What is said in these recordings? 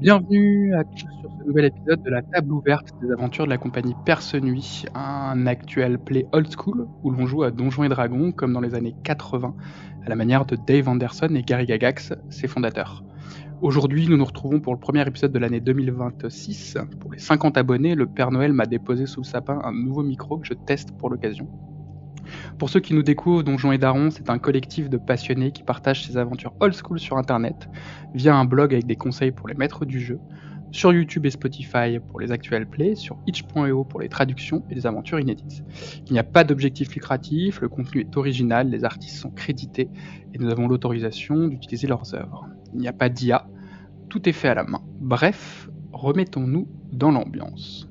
Bienvenue à tous sur ce nouvel épisode de la table ouverte des aventures de la compagnie Perce Nuit, un actuel play old school où l'on joue à Donjons et Dragons comme dans les années 80, à la manière de Dave Anderson et Gary Gygax, ses fondateurs. Aujourd'hui, nous nous retrouvons pour le premier épisode de l'année 2026. Pour les 50 abonnés, le Père Noël m'a déposé sous le sapin un nouveau micro que je teste pour l'occasion. Pour ceux qui nous découvrent, Donjons et Darons, c'est un collectif de passionnés qui partagent ses aventures old school sur internet, via un blog avec des conseils pour les maîtres du jeu, sur YouTube et Spotify pour les actuels plays, sur itch.io pour les traductions et les aventures inédites. Il n'y a pas d'objectif lucratif, le contenu est original, les artistes sont crédités et nous avons l'autorisation d'utiliser leurs œuvres. Il n'y a pas d'IA, tout est fait à la main. Bref, remettons-nous dans l'ambiance.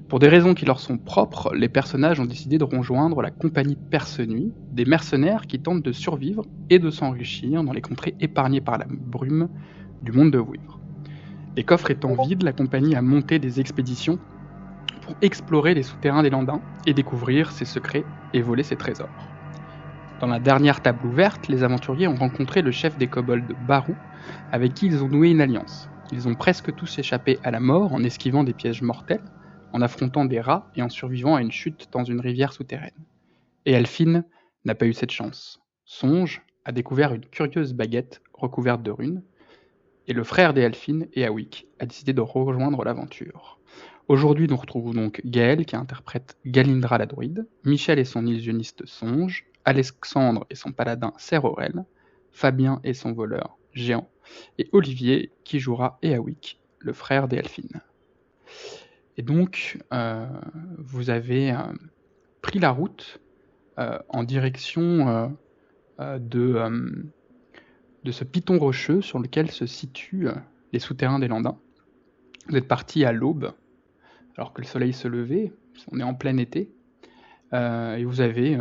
Pour des raisons qui leur sont propres, les personnages ont décidé de rejoindre la compagnie Perce Nuit, des mercenaires qui tentent de survivre et de s'enrichir dans les contrées épargnées par la brume du monde de Wivre. Les coffres étant vides, la compagnie a monté des expéditions pour explorer les souterrains des Landins et découvrir ses secrets et voler ses trésors. Dans la dernière table ouverte, les aventuriers ont rencontré le chef des kobolds Barou, avec qui ils ont noué une alliance. Ils ont presque tous échappé à la mort en esquivant des pièges mortels, en affrontant des rats et en survivant à une chute dans une rivière souterraine. Et Elphine n'a pas eu cette chance. Songe a découvert une curieuse baguette recouverte de runes, et le frère d'Elphine, Eawik, a décidé de rejoindre l'aventure. Aujourd'hui, nous retrouvons donc Gaël qui interprète Galindra la druide, Michel et son illusionniste Songe, Alexandre et son paladin Serorel, Fabien et son voleur Géant, et Olivier qui jouera Eawik, le frère d'Elphine. Et donc, vous avez pris la route en direction de ce piton rocheux sur lequel se situent les souterrains des Landins. Vous êtes parti à l'aube, alors que le soleil se levait, on est en plein été, et vous avez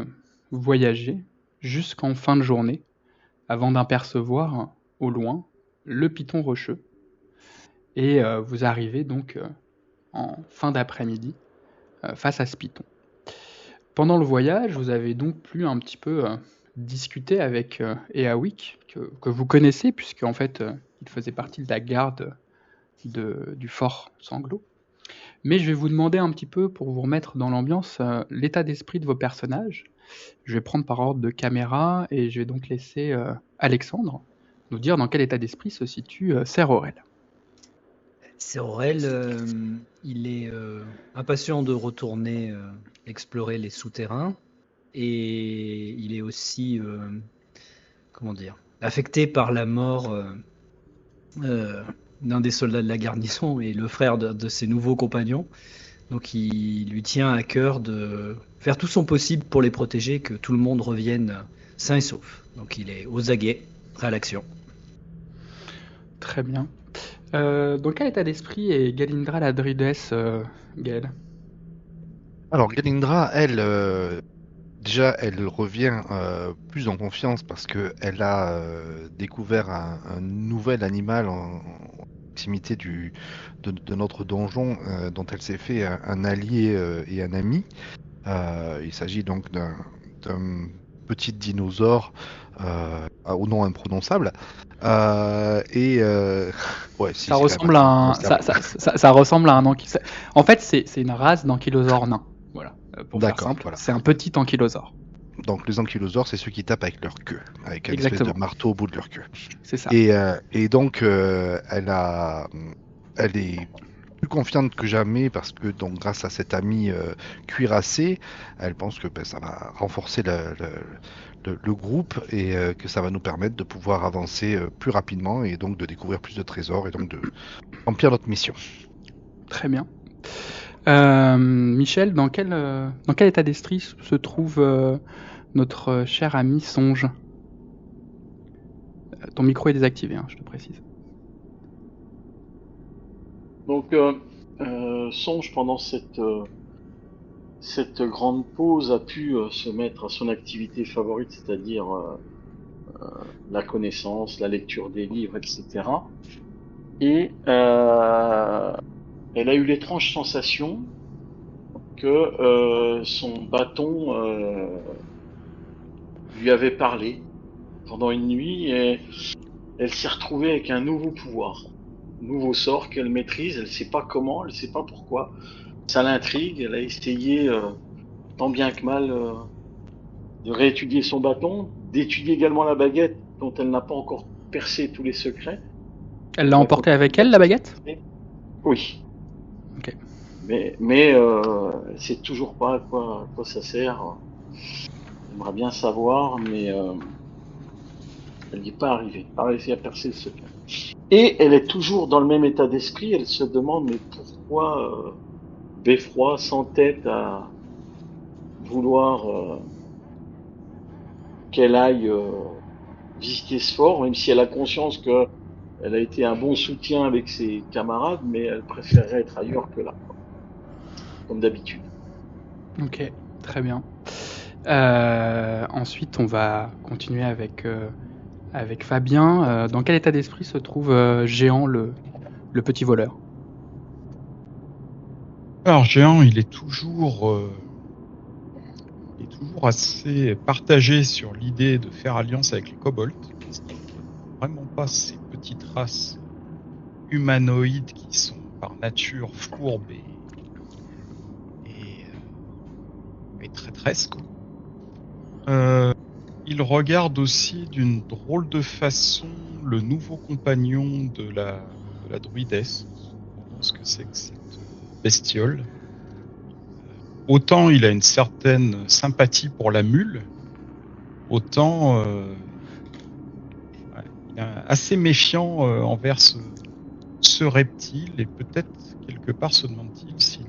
voyagé jusqu'en fin de journée, avant d'apercevoir au loin le piton rocheux. Et vous arrivez donc en fin d'après-midi face à ce piton. Pendant le voyage, vous avez donc pu un petit peu discuter avec Eawik, que vous connaissez, puisque en fait, il faisait partie de la garde du fort Sanglot. Mais je vais vous demander un petit peu, pour vous remettre dans l'ambiance, l'état d'esprit de vos personnages. Je vais prendre par ordre de caméra, et je vais donc laisser Alexandre nous dire dans quel état d'esprit se situe Serorel. Serorel, il est impatient de retourner explorer les souterrains et il est aussi, affecté par la mort d'un des soldats de la garnison et le frère de ses nouveaux compagnons. Donc il lui tient à cœur de faire tout son possible pour les protéger, que tout le monde revienne sain et sauf. Donc il est aux aguets, prêt à l'action. Très bien. Dans quel état d'esprit est Galindra la druidesse, Gaël? Alors, Galindra, elle, déjà, elle revient plus en confiance parce qu'elle a découvert un nouvel animal en proximité de notre donjon dont elle s'est fait un allié et un ami. Il s'agit donc d'un petit dinosaure au nom imprononçable. Ouais, si, Ça c'est quand ressemble même à assez un, imprononçable. ça ressemble à un En fait, c'est une race d'ankylosaure nain. Voilà, pour faire D'accord, simple, voilà. c'est un petit ankylosaure. Donc les ankylosaures, c'est ceux qui tapent avec leur queue, avec une espèce Exactement, de marteau au bout de leur queue. c'est ça. Et donc elle est plus confiante que jamais parce que donc grâce à cet ami cuirassé, elle pense que ça va renforcer le groupe et que ça va nous permettre de pouvoir avancer plus rapidement et donc de découvrir plus de trésors et donc de remplir notre mission. Très bien. Michel, dans quel état d'esprit se trouve notre cher ami Songe? Ton micro est désactivé, hein, je te précise. Donc, Songe, pendant cette grande pause, a pu se mettre à son activité favorite, c'est-à-dire la connaissance, la lecture des livres, etc. Et elle a eu l'étrange sensation que son bâton lui avait parlé pendant une nuit et elle s'est retrouvée avec un nouveau pouvoir. nouveau sort qu'elle maîtrise. Elle sait pas comment, elle sait pas pourquoi. Ça l'intrigue. Elle a essayé tant bien que mal de réétudier son bâton, d'étudier également la baguette dont elle n'a pas encore percé tous les secrets. Elle l'a emportée avec elle, la baguette? Oui. Ok. Mais elle sait toujours pas à quoi ça sert. J'aimerais bien savoir, mais elle n'y est pas arrivée. Pas réussi à percer le secret. Et elle est toujours dans le même état d'esprit. Elle se demande mais pourquoi Beffroi s'entête à vouloir qu'elle aille visiter ce fort, même si elle a conscience que elle a été un bon soutien avec ses camarades, mais elle préférerait être ailleurs que là, comme d'habitude. Ok, très bien. Ensuite, on va continuer avec Fabien. Dans quel état d'esprit se trouve Géant, le petit voleur? Alors, Géant, il est toujours assez partagé sur l'idée de faire alliance avec les kobolds. Parce qu'il ne vraiment pas ces petites races humanoïdes qui sont par nature fourbes et traîtresses. Il regarde aussi d'une drôle de façon le nouveau compagnon de la druidesse. Ce que c'est que cette bestiole. Autant il a une certaine sympathie pour la mule, autant il est assez méfiant envers ce reptile, et peut-être quelque part se demande-t-il si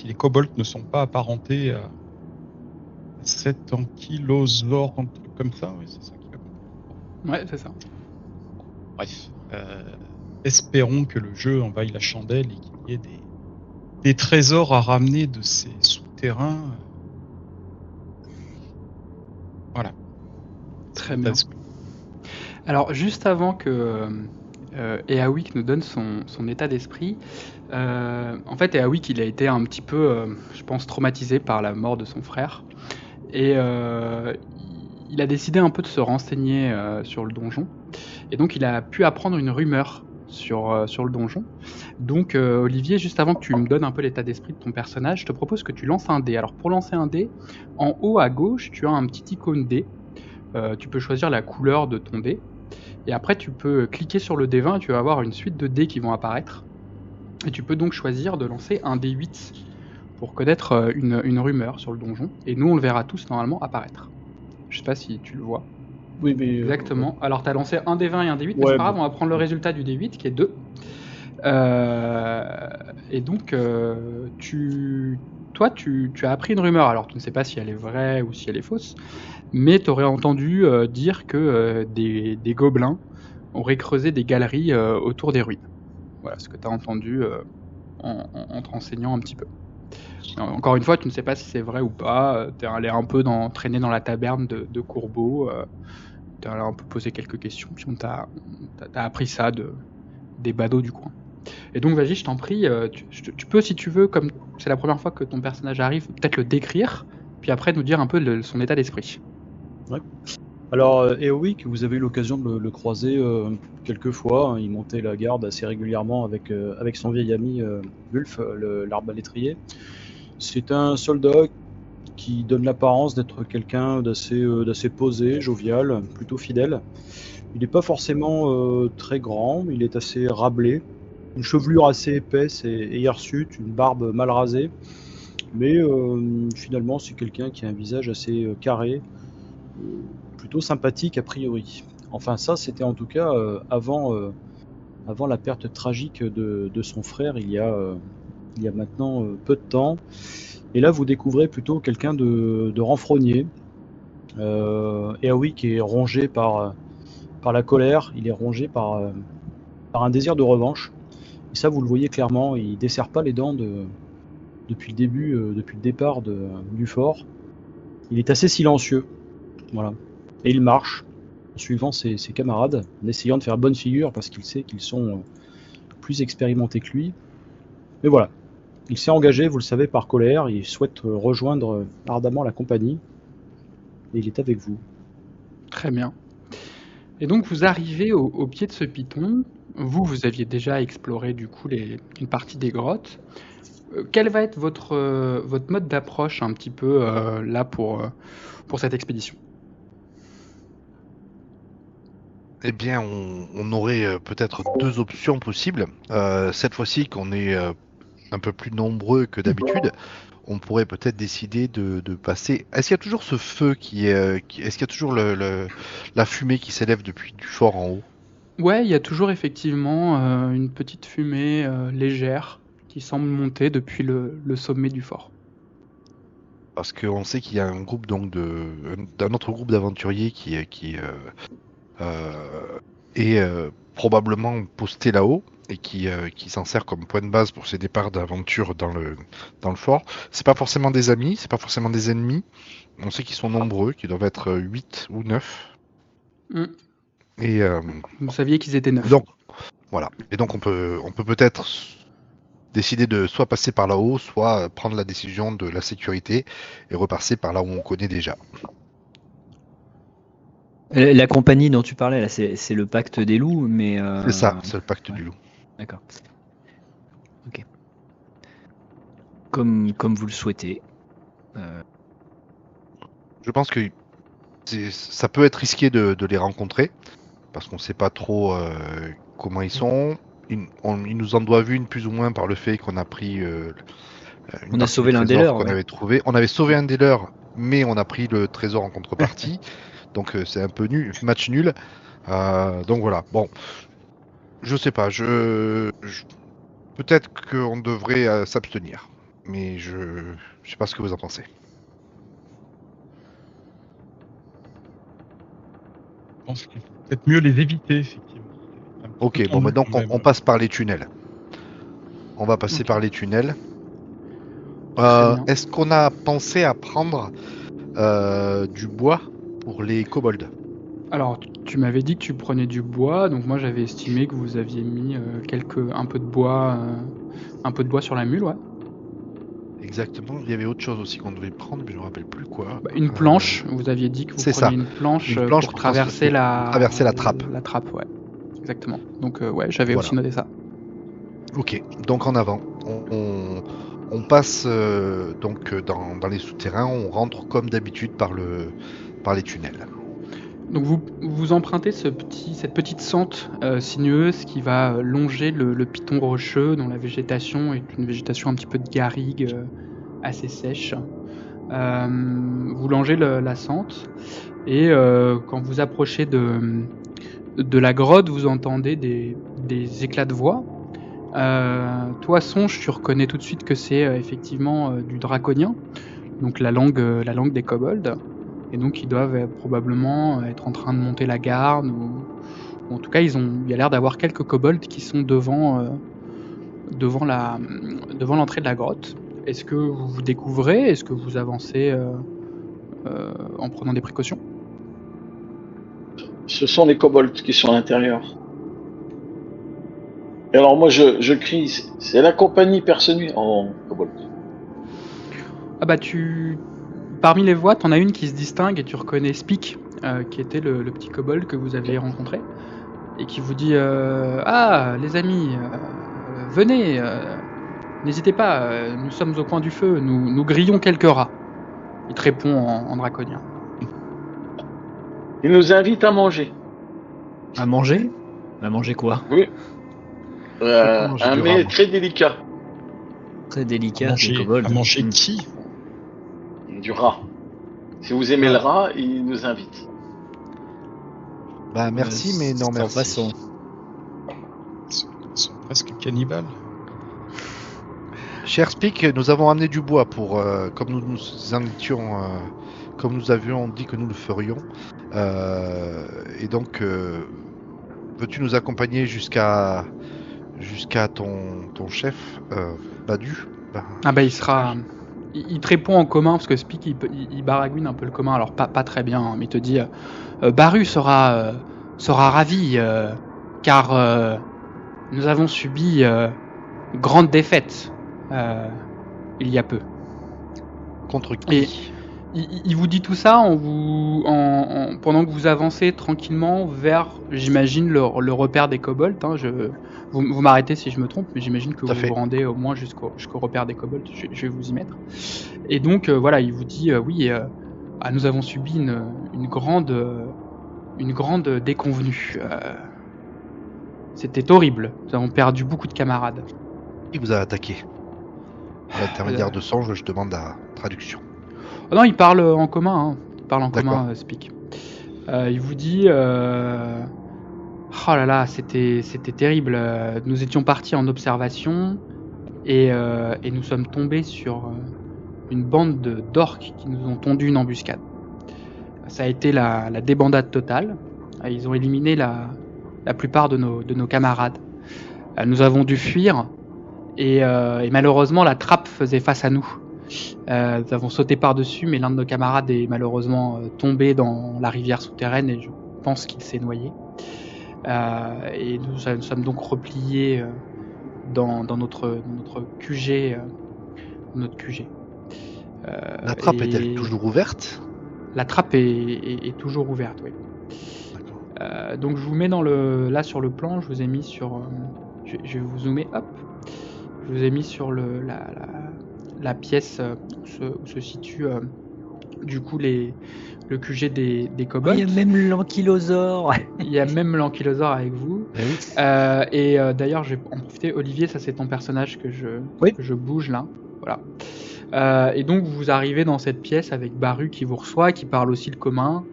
les kobolds ne sont pas apparentés à cet ankylosaure, un truc comme ça, oui, c'est ça qu'il a compris. Ouais, c'est ça. Bref, espérons que le jeu envahit la chandelle et qu'il y ait des trésors à ramener de ces souterrains. Voilà. Très bien. Alors, juste avant que Eawik nous donne son état d'esprit, en fait, Eawik, il a été un petit peu, je pense, traumatisé par la mort de son frère. Et il a décidé un peu de se renseigner sur le donjon. Et donc, il a pu apprendre une rumeur sur le donjon. Donc, Olivier, juste avant que tu me donnes un peu l'état d'esprit de ton personnage, je te propose que tu lances un dé. Alors, pour lancer un dé, en haut à gauche, tu as un petit icône dé. Tu peux choisir la couleur de ton dé. Et après, tu peux cliquer sur le D20 et tu vas avoir une suite de dés qui vont apparaître. Et tu peux donc choisir de lancer un D8 pour connaître une rumeur sur le donjon. Et nous, on le verra tous normalement apparaître. Je sais pas si tu le vois. Oui, mais Exactement. Alors, tu as lancé un D20 et un D8, mais Ouais, c'est pas grave, bon. on va prendre le résultat du D8 qui est 2. Et donc, toi, tu as appris une rumeur. Alors, tu ne sais pas si elle est vraie ou si elle est fausse, mais tu aurais entendu dire que des gobelins auraient creusé des galeries autour des ruines. Voilà ce que tu as entendu en te renseignant un petit peu. Encore une fois, tu ne sais pas si c'est vrai ou pas. Tu es allé un peu traîner dans la taverne de Courbeau. Tu es allé un peu poser quelques questions, puis t'as appris ça des badauds du coin. Et donc, vas-y, je t'en prie, tu peux, si tu veux, comme c'est la première fois que ton personnage arrive, peut-être le décrire, puis après nous dire un peu son état d'esprit. Alors, Eowik, vous avez eu l'occasion de le croiser quelques fois. Il montait la garde assez régulièrement avec son vieil ami Wulf, l'arbalétrier. C'est un soldat qui donne l'apparence d'être quelqu'un d'assez posé, jovial, plutôt fidèle. Il n'est pas forcément très grand, il est assez râblé. Une chevelure assez épaisse et hirsute, une barbe mal rasée. Mais finalement, c'est quelqu'un qui a un visage assez carré, plutôt sympathique a priori. Enfin, ça, c'était en tout cas avant la perte tragique de son frère, il y a maintenant peu de temps. Et là, vous découvrez plutôt quelqu'un de renfrogné. Eowik est rongé par la colère, il est rongé par un désir de revanche. Et ça, vous le voyez clairement, il ne desserre pas les dents depuis le départ du fort. Il est assez silencieux. Voilà. Et il marche en suivant ses camarades, en essayant de faire bonne figure parce qu'il sait qu'ils sont plus expérimentés que lui. Mais voilà, il s'est engagé, vous le savez, par colère, il souhaite rejoindre ardemment la compagnie, et il est avec vous. Très bien. Et donc, vous arrivez au pied de ce piton. Vous aviez déjà exploré du coup une partie des grottes. Quel va être votre mode d'approche un petit peu là pour cette expédition? Eh bien, on aurait peut-être deux options possibles. Cette fois-ci, qu'on est un peu plus nombreux que d'habitude, on pourrait peut-être décider de passer. Est-ce qu'il y a toujours ce feu est-ce qu'il y a toujours la fumée qui s'élève depuis du fort en haut? Ouais, il y a toujours effectivement une petite fumée légère qui semble monter depuis le sommet du fort. Parce qu'on sait qu'il y a un groupe d'un autre groupe d'aventuriers qui est probablement posté là-haut et qui s'en sert comme point de base pour ses départs d'aventure dans le fort. C'est pas forcément des amis, c'est pas forcément des ennemis. On sait qu'ils sont nombreux, qu'ils doivent être 8 ou 9. Mm. Et Vous saviez qu'ils étaient 9. donc voilà. Et donc on peut peut-être décider de soit passer par là-haut, soit prendre la décision de la sécurité et repasser par là où on connaît déjà. La compagnie dont tu parlais, là, c'est le pacte des loups, mais... C'est ça, c'est le pacte du loup. D'accord. Ok. Comme vous le souhaitez. Je pense que ça peut être risqué de les rencontrer, parce qu'on ne sait pas trop comment ils sont. Ils nous en doivent une plus ou moins par le fait qu'on a pris On a sauvé l'un des leurs. Qu'on avait trouvé. On avait sauvé un des leurs, mais on a pris le trésor en contrepartie. Donc c'est un peu nul, match nul. Donc voilà. Bon, je sais pas. Peut-être qu'on devrait s'abstenir, mais je sais pas ce que vous en pensez. Je pense qu'il faut peut-être mieux les éviter, effectivement. Ok, bon, bah donc on passe par les tunnels. On va passer par les tunnels. Est-ce qu'on a pensé à prendre du bois pour les kobolds? Alors, tu m'avais dit que tu prenais du bois, donc moi j'avais estimé que vous aviez mis un peu de bois sur la mule, ouais. Exactement. Il y avait autre chose aussi qu'on devait prendre, mais je ne me rappelle plus quoi. Une planche. Vous aviez dit que vous preniez une planche pour traverser la trappe. La trappe, ouais. Exactement. Donc ouais, j'avais aussi noté ça. Ok. Donc en avant, on passe donc dans les souterrains. On rentre comme d'habitude par les tunnels. Donc vous empruntez cette petite sente sinueuse qui va longer le piton rocheux, dont la végétation est une végétation un petit peu de garrigue, assez sèche. Vous longez la sente et quand vous approchez de la grotte, vous entendez des éclats de voix. Toi, Songe, tu reconnais tout de suite que c'est effectivement du draconien, donc la langue des kobolds. Et donc ils doivent probablement être en train de monter la garde, ou en tout cas il y a l'air d'avoir quelques kobolds qui sont devant l'entrée de la grotte. Est-ce que vous vous découvrez? Est-ce que vous avancez en prenant des précautions? Ce sont les kobolds qui sont à l'intérieur. Et alors moi je crie, c'est la compagnie Perce-Nuit en kobold. Ah bah parmi les voix, t'en as une qui se distingue et tu reconnais Speak, qui était le petit kobold que vous aviez rencontré, et qui vous dit ah les amis, venez, n'hésitez pas, nous sommes au coin du feu, nous grillons quelques rats. Il te répond en draconien. Il nous invite à manger. À manger? À manger quoi? Oui. Un mets très délicat. Très délicat. À manger qui? Du rat. Si vous aimez le rat, il nous invite. Bah merci, mais non merci. Façon. Ils sont presque cannibales. Cher Speak, nous avons amené du bois pour, comme nous invitions, comme nous avions dit que nous le ferions. Et donc, veux-tu nous accompagner jusqu'à ton chef, Badu? Ah bah il sera... Il te répond en commun, parce que Speak il baragouine un peu le commun, alors pas très bien, hein, mais il te dit Baru sera ravi, car nous avons subi grande défaite il y a peu. Contre qui? il vous dit tout ça pendant que vous avancez tranquillement vers, j'imagine, le repère des kobolds. Hein, vous m'arrêtez si je me trompe, mais j'imagine que Tout à vous fait. vous rendez au moins jusqu'au repère des kobolds. Je vais vous y mettre. Et donc, voilà, il vous dit, oui, nous avons subi une grande déconvenue. C'était horrible. Nous avons perdu beaucoup de camarades. Qui vous a attaqué? À l'intermédiaire de Songe, je demande la traduction. Ah non, il parle en commun. Hein. Il parle en D'accord. commun, Speak. Il vous dit, oh là là, c'était terrible. Nous étions partis en observation et nous sommes tombés sur une bande d'orques qui nous ont tondu une embuscade. Ça a été la débandade totale. Ils ont éliminé la plupart de nos camarades. Nous avons dû fuir et malheureusement la trappe faisait face à nous. Nous avons sauté par-dessus, mais l'un de nos camarades est malheureusement tombé dans la rivière souterraine et je pense qu'il s'est noyé. Et nous sommes donc repliés dans notre QG. Notre QG. La trappe est-elle toujours ouverte? La trappe est toujours ouverte, oui. D'accord. Donc je vous mets là sur le plan, je vous ai mis sur... je vais vous zoomer, hop. Je vous ai mis sur la pièce où se situe du coup le QG des kobolds. Il y a même l'ankylosaure. Il y a même l'ankylosaure avec vous. Eh oui. Et d'ailleurs, je vais en profiter. Olivier, ça c'est ton personnage que je bouge là. Voilà. Et donc vous arrivez dans cette pièce avec Baru qui vous reçoit, qui parle aussi le commun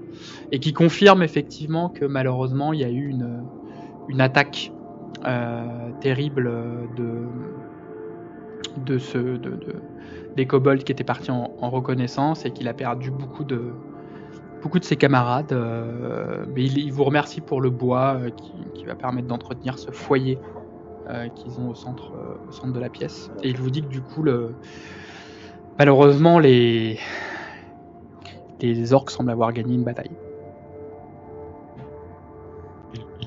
et qui confirme effectivement que malheureusement il y a eu une attaque terrible des kobolds qui étaient partis en reconnaissance et qu'il a perdu beaucoup de ses camarades. Mais il vous remercie pour le bois qui va permettre d'entretenir ce foyer qu'ils ont au centre de la pièce. Et il vous dit que du coup malheureusement les orques semblent avoir gagné une bataille.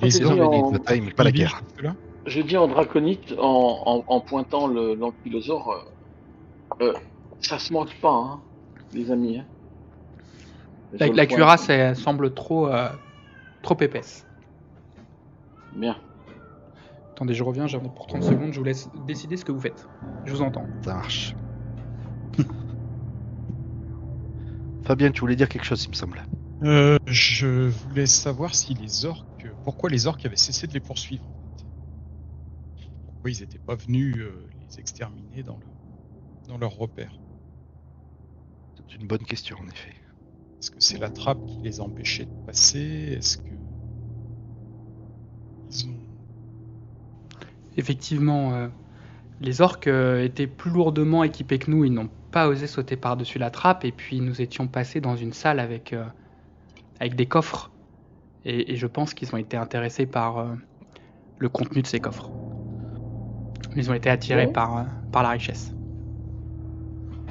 Ils ont gagné une bataille, mais pas la guerre. Là Je dis en draconite, en pointant l'ankylosaure, ça se manque pas, hein, les amis. Hein. La cuirasse elle semble trop épaisse. Bien. Attendez, je reviens, j'en ai pour 30 secondes, je vous laisse décider ce que vous faites. Je vous entends. Ça marche. Fabien, tu voulais dire quelque chose, il me semble. Je voulais savoir si pourquoi les orques avaient cessé de les poursuivre. En fait. Pourquoi ils n'étaient pas venus les exterminer dans leur repère. C'est une bonne question, en effet. Est-ce que c'est la trappe qui les a empêchés de passer? Est-ce que ils ont... Effectivement, les orques étaient plus lourdement équipés que nous, ils n'ont pas osé sauter par-dessus la trappe, et puis nous étions passés dans une salle avec des coffres, et je pense qu'ils ont été intéressés par le contenu de ces coffres. Ils ont été attirés par la richesse.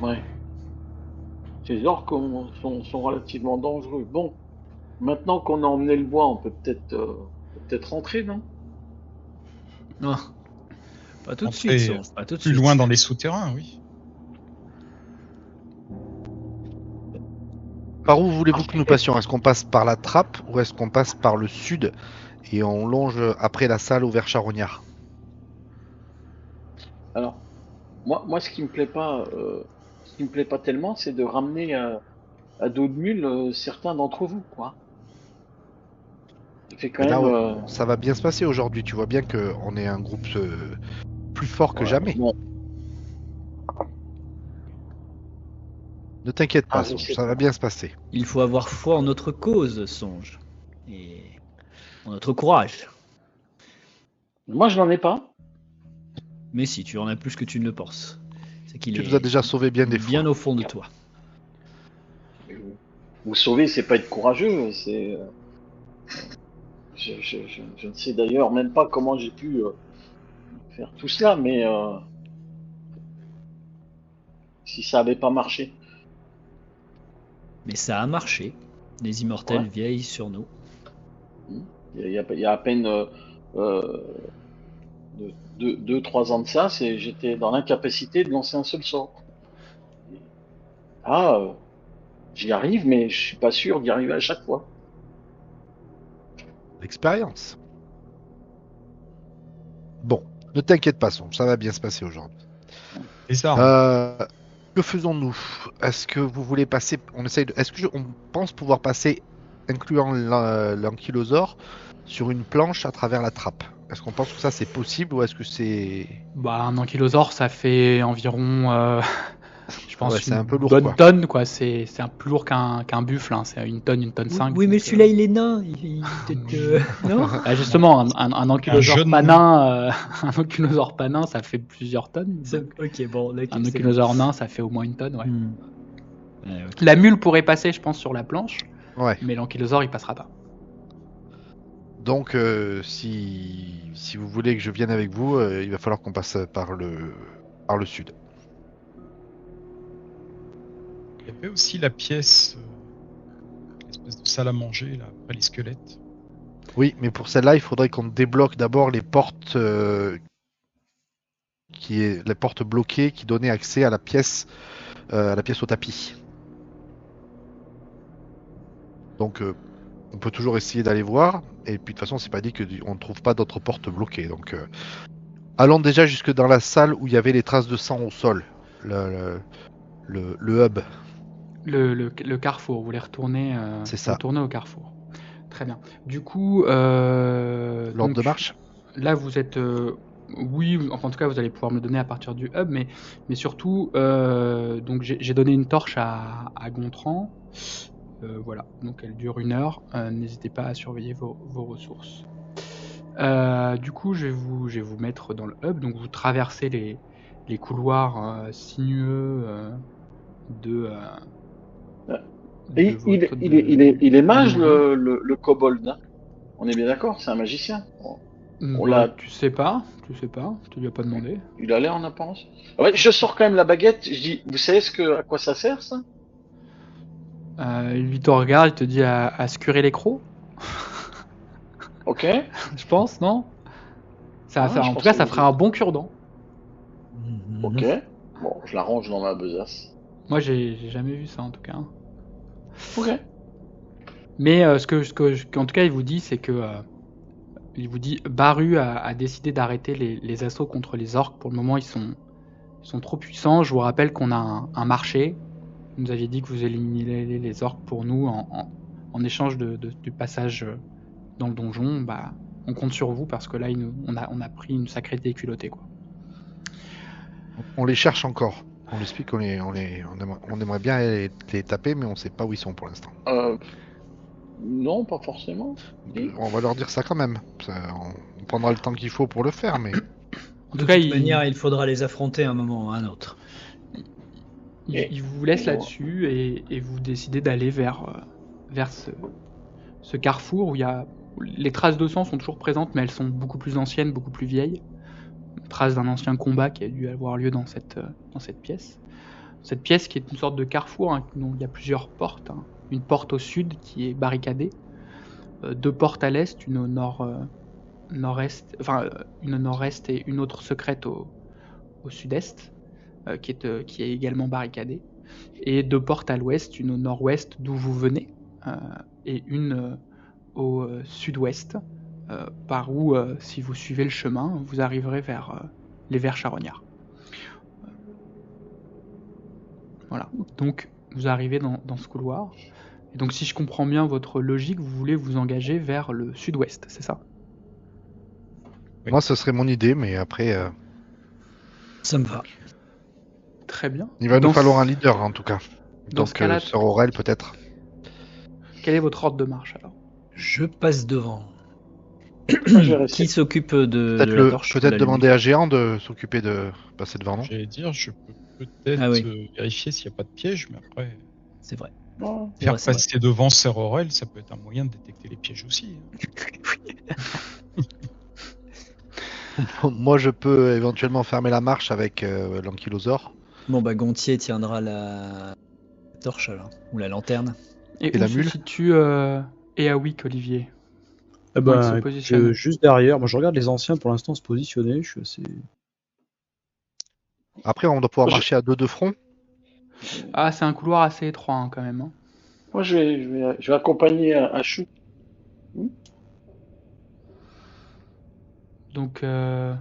Ouais. Ces orques sont relativement dangereux. Bon, maintenant qu'on a emmené le bois, on peut peut-être rentrer, non? Non, pas tout de Entrer suite, sauf pas tout de plus suite. loin dans les souterrains, oui. Par où voulez-vous que nous passions? Est-ce qu'on passe par la trappe ou est-ce qu'on passe par le sud et on longe après la salle vers Charognard? Alors, moi, ce qui me plaît pas tellement, c'est de ramener à dos de mule certains d'entre vous, quoi. Ça fait quand Là, même. ça va bien se passer aujourd'hui. Tu vois bien qu'on est un groupe plus fort que jamais. Bon, Ne t'inquiète pas, Ah, je Songe, sais ça va bien se passer. Il faut avoir foi en notre cause, Songe, et en notre courage. moi, je n'en ai pas. Mais si, tu en as plus que tu ne le penses. C'est qu'il Tu est nous as déjà sauvé bien des fois. bien au fond de toi. Vous sauver, c'est pas être courageux. C'est. Je ne sais d'ailleurs même pas comment j'ai pu faire tout cela, mais si ça avait pas marché. Mais ça a marché. Les immortels Ouais. vieillent sur nous. Il y a à peine 2-3 ans de ça, j'étais dans l'incapacité de lancer un seul sort. Ah, J'y arrive, mais je suis pas sûr d'y arriver à chaque fois. L'expérience. Bon, ne t'inquiète pas, Sombre, ça va bien se passer aujourd'hui. Les armes. Que faisons-nous? Est-ce que vous voulez passer? On pense pouvoir passer, incluant l'ankylosaure, sur une planche à travers la trappe? Est-ce qu'on pense que ça c'est possible ou est-ce que c'est... Bah, un ankylosaure, ça fait environ, je pense, Ouais, c'est une un peu lourd, bonne quoi. tonne, quoi. C'est un plus lourd qu'un buffle, hein. C'est une tonne cinq. Oui, mais donc, celui-là, il est nain. Non. Bah, justement, un ankylosaure jeune pas nain, un ankylosaure pas nain, ça fait plusieurs tonnes. Ok, bon, d'accord. Un ankylosaure nain, ça fait au moins une tonne, ouais. Ouais, ok. La mule pourrait passer, je pense, sur la planche, Ouais. mais l'ankylosaure, il passera pas. Donc, si vous voulez que je vienne avec vous, il va falloir qu'on passe par le sud. Il y avait aussi la pièce, l'espèce de salle à manger, là, après les squelettes. Oui, mais pour celle-là, il faudrait qu'on débloque d'abord les portes, les portes bloquées qui donnaient accès à la pièce au tapis. Donc, on peut toujours essayer d'aller voir, et puis de toute façon, c'est pas dit qu'on ne trouve pas d'autres portes bloquées. Donc, allons déjà jusque dans la salle où il y avait les traces de sang au sol, le hub. Le carrefour, vous voulez retourner, C'est ça. retourner au carrefour. Très bien. Du coup, L'ordre donc, de marche. là, vous êtes... oui, enfin, en tout cas, vous allez pouvoir me le donner à partir du hub, mais surtout, donc j'ai donné une torche à Gontran. Voilà, donc elle dure 1 heure. N'hésitez pas à surveiller vos ressources. Du coup, je vais vous mettre dans le hub. Donc, vous traversez les couloirs sinueux de... Et de votre- il est mage, de- le kobold. Hein. On est bien d'accord, c'est un magicien. On Bah, l'a- tu sais pas, tu lui as pas demandé. Il a l'air en apparence. Ouais, je sors quand même la baguette. Je dis, vous savez à quoi ça sert, ça? Lui te regarde, il te dit à scurer les crocs, Ok. je pense, non? Ça va Ah, faire, je en tout pense cas, que ça vous fera un bon cure-dent. Ok. Bon, je la range dans ma besace. Moi, j'ai jamais vu ça en tout cas. Ok. Mais en tout cas, il vous dit, c'est que il vous dit, Baru a décidé d'arrêter les assauts contre les orques. Pour le moment, ils sont trop puissants. Je vous rappelle qu'on a un marché. Vous nous aviez dit que vous éliminiez les orques pour nous en échange du passage dans le donjon. Bah, on compte sur vous parce que là, on a pris une sacrée déculottée, quoi. On les cherche encore. On explique qu'on aimerait bien les taper, mais on sait pas où ils sont pour l'instant. Non, pas forcément. Oui. On va leur dire ça quand même. On prendra le temps qu'il faut pour le faire, mais En De tout cas, toute manière, il faudra les affronter à un moment ou à un autre. il vous laisse Bon. là-dessus et vous décidez d'aller vers ce carrefour où il y a les traces de sang sont toujours présentes, mais elles sont beaucoup plus anciennes, beaucoup plus vieilles. Traces d'un ancien combat qui a dû avoir lieu dans cette pièce. Cette pièce qui est une sorte de carrefour, hein, dont il y a plusieurs portes. Hein. Une porte au sud qui est barricadée, 2 portes à l'est, une au nord-est, une au nord-est et une autre secrète au sud-est, qui est également barricadée, et 2 portes à l'ouest, une au nord-ouest d'où vous venez, et une au sud-ouest, par où, si vous suivez le chemin, vous arriverez vers les vers charognards. Voilà. Donc, vous arrivez dans ce couloir. Et donc, si je comprends bien votre logique, vous voulez vous engager vers le sud-ouest, c'est ça? Oui. moi, ce serait mon idée, mais après, Ça me va. Très bien. il va nous Dans falloir ce- un leader en tout cas. dans ce Donc, cas-là- Sœur Aurel peut-être. Quel est votre ordre de marche alors? Je passe devant. Moi, je vais rester. Qui s'occupe de Peut-être la torche ou de la demander lumière à Géant de s'occuper de passer devant, non? J'allais dire, je peux peut-être Ah oui. vérifier s'il n'y a pas de piège, mais après, C'est vrai. Ouais. C'est faire vrai, c'est vrai. passer devant Sœur Aurel, ça peut être un moyen de détecter les pièges aussi. Moi, je peux éventuellement fermer la marche avec l'ankylosaure. Bon, bah, Gontier tiendra la torche alors, ou la lanterne. Et où la se mule situe Eawick, Olivier? Eh Comment il ben, se positionne juste derrière. Moi, je regarde les anciens pour l'instant se positionner. Je suis assez. Après, on doit pouvoir Je- marcher à deux de front. Ah, c'est un couloir assez étroit, hein, quand même. Hein. Moi, je vais accompagner Achou. Donc, Je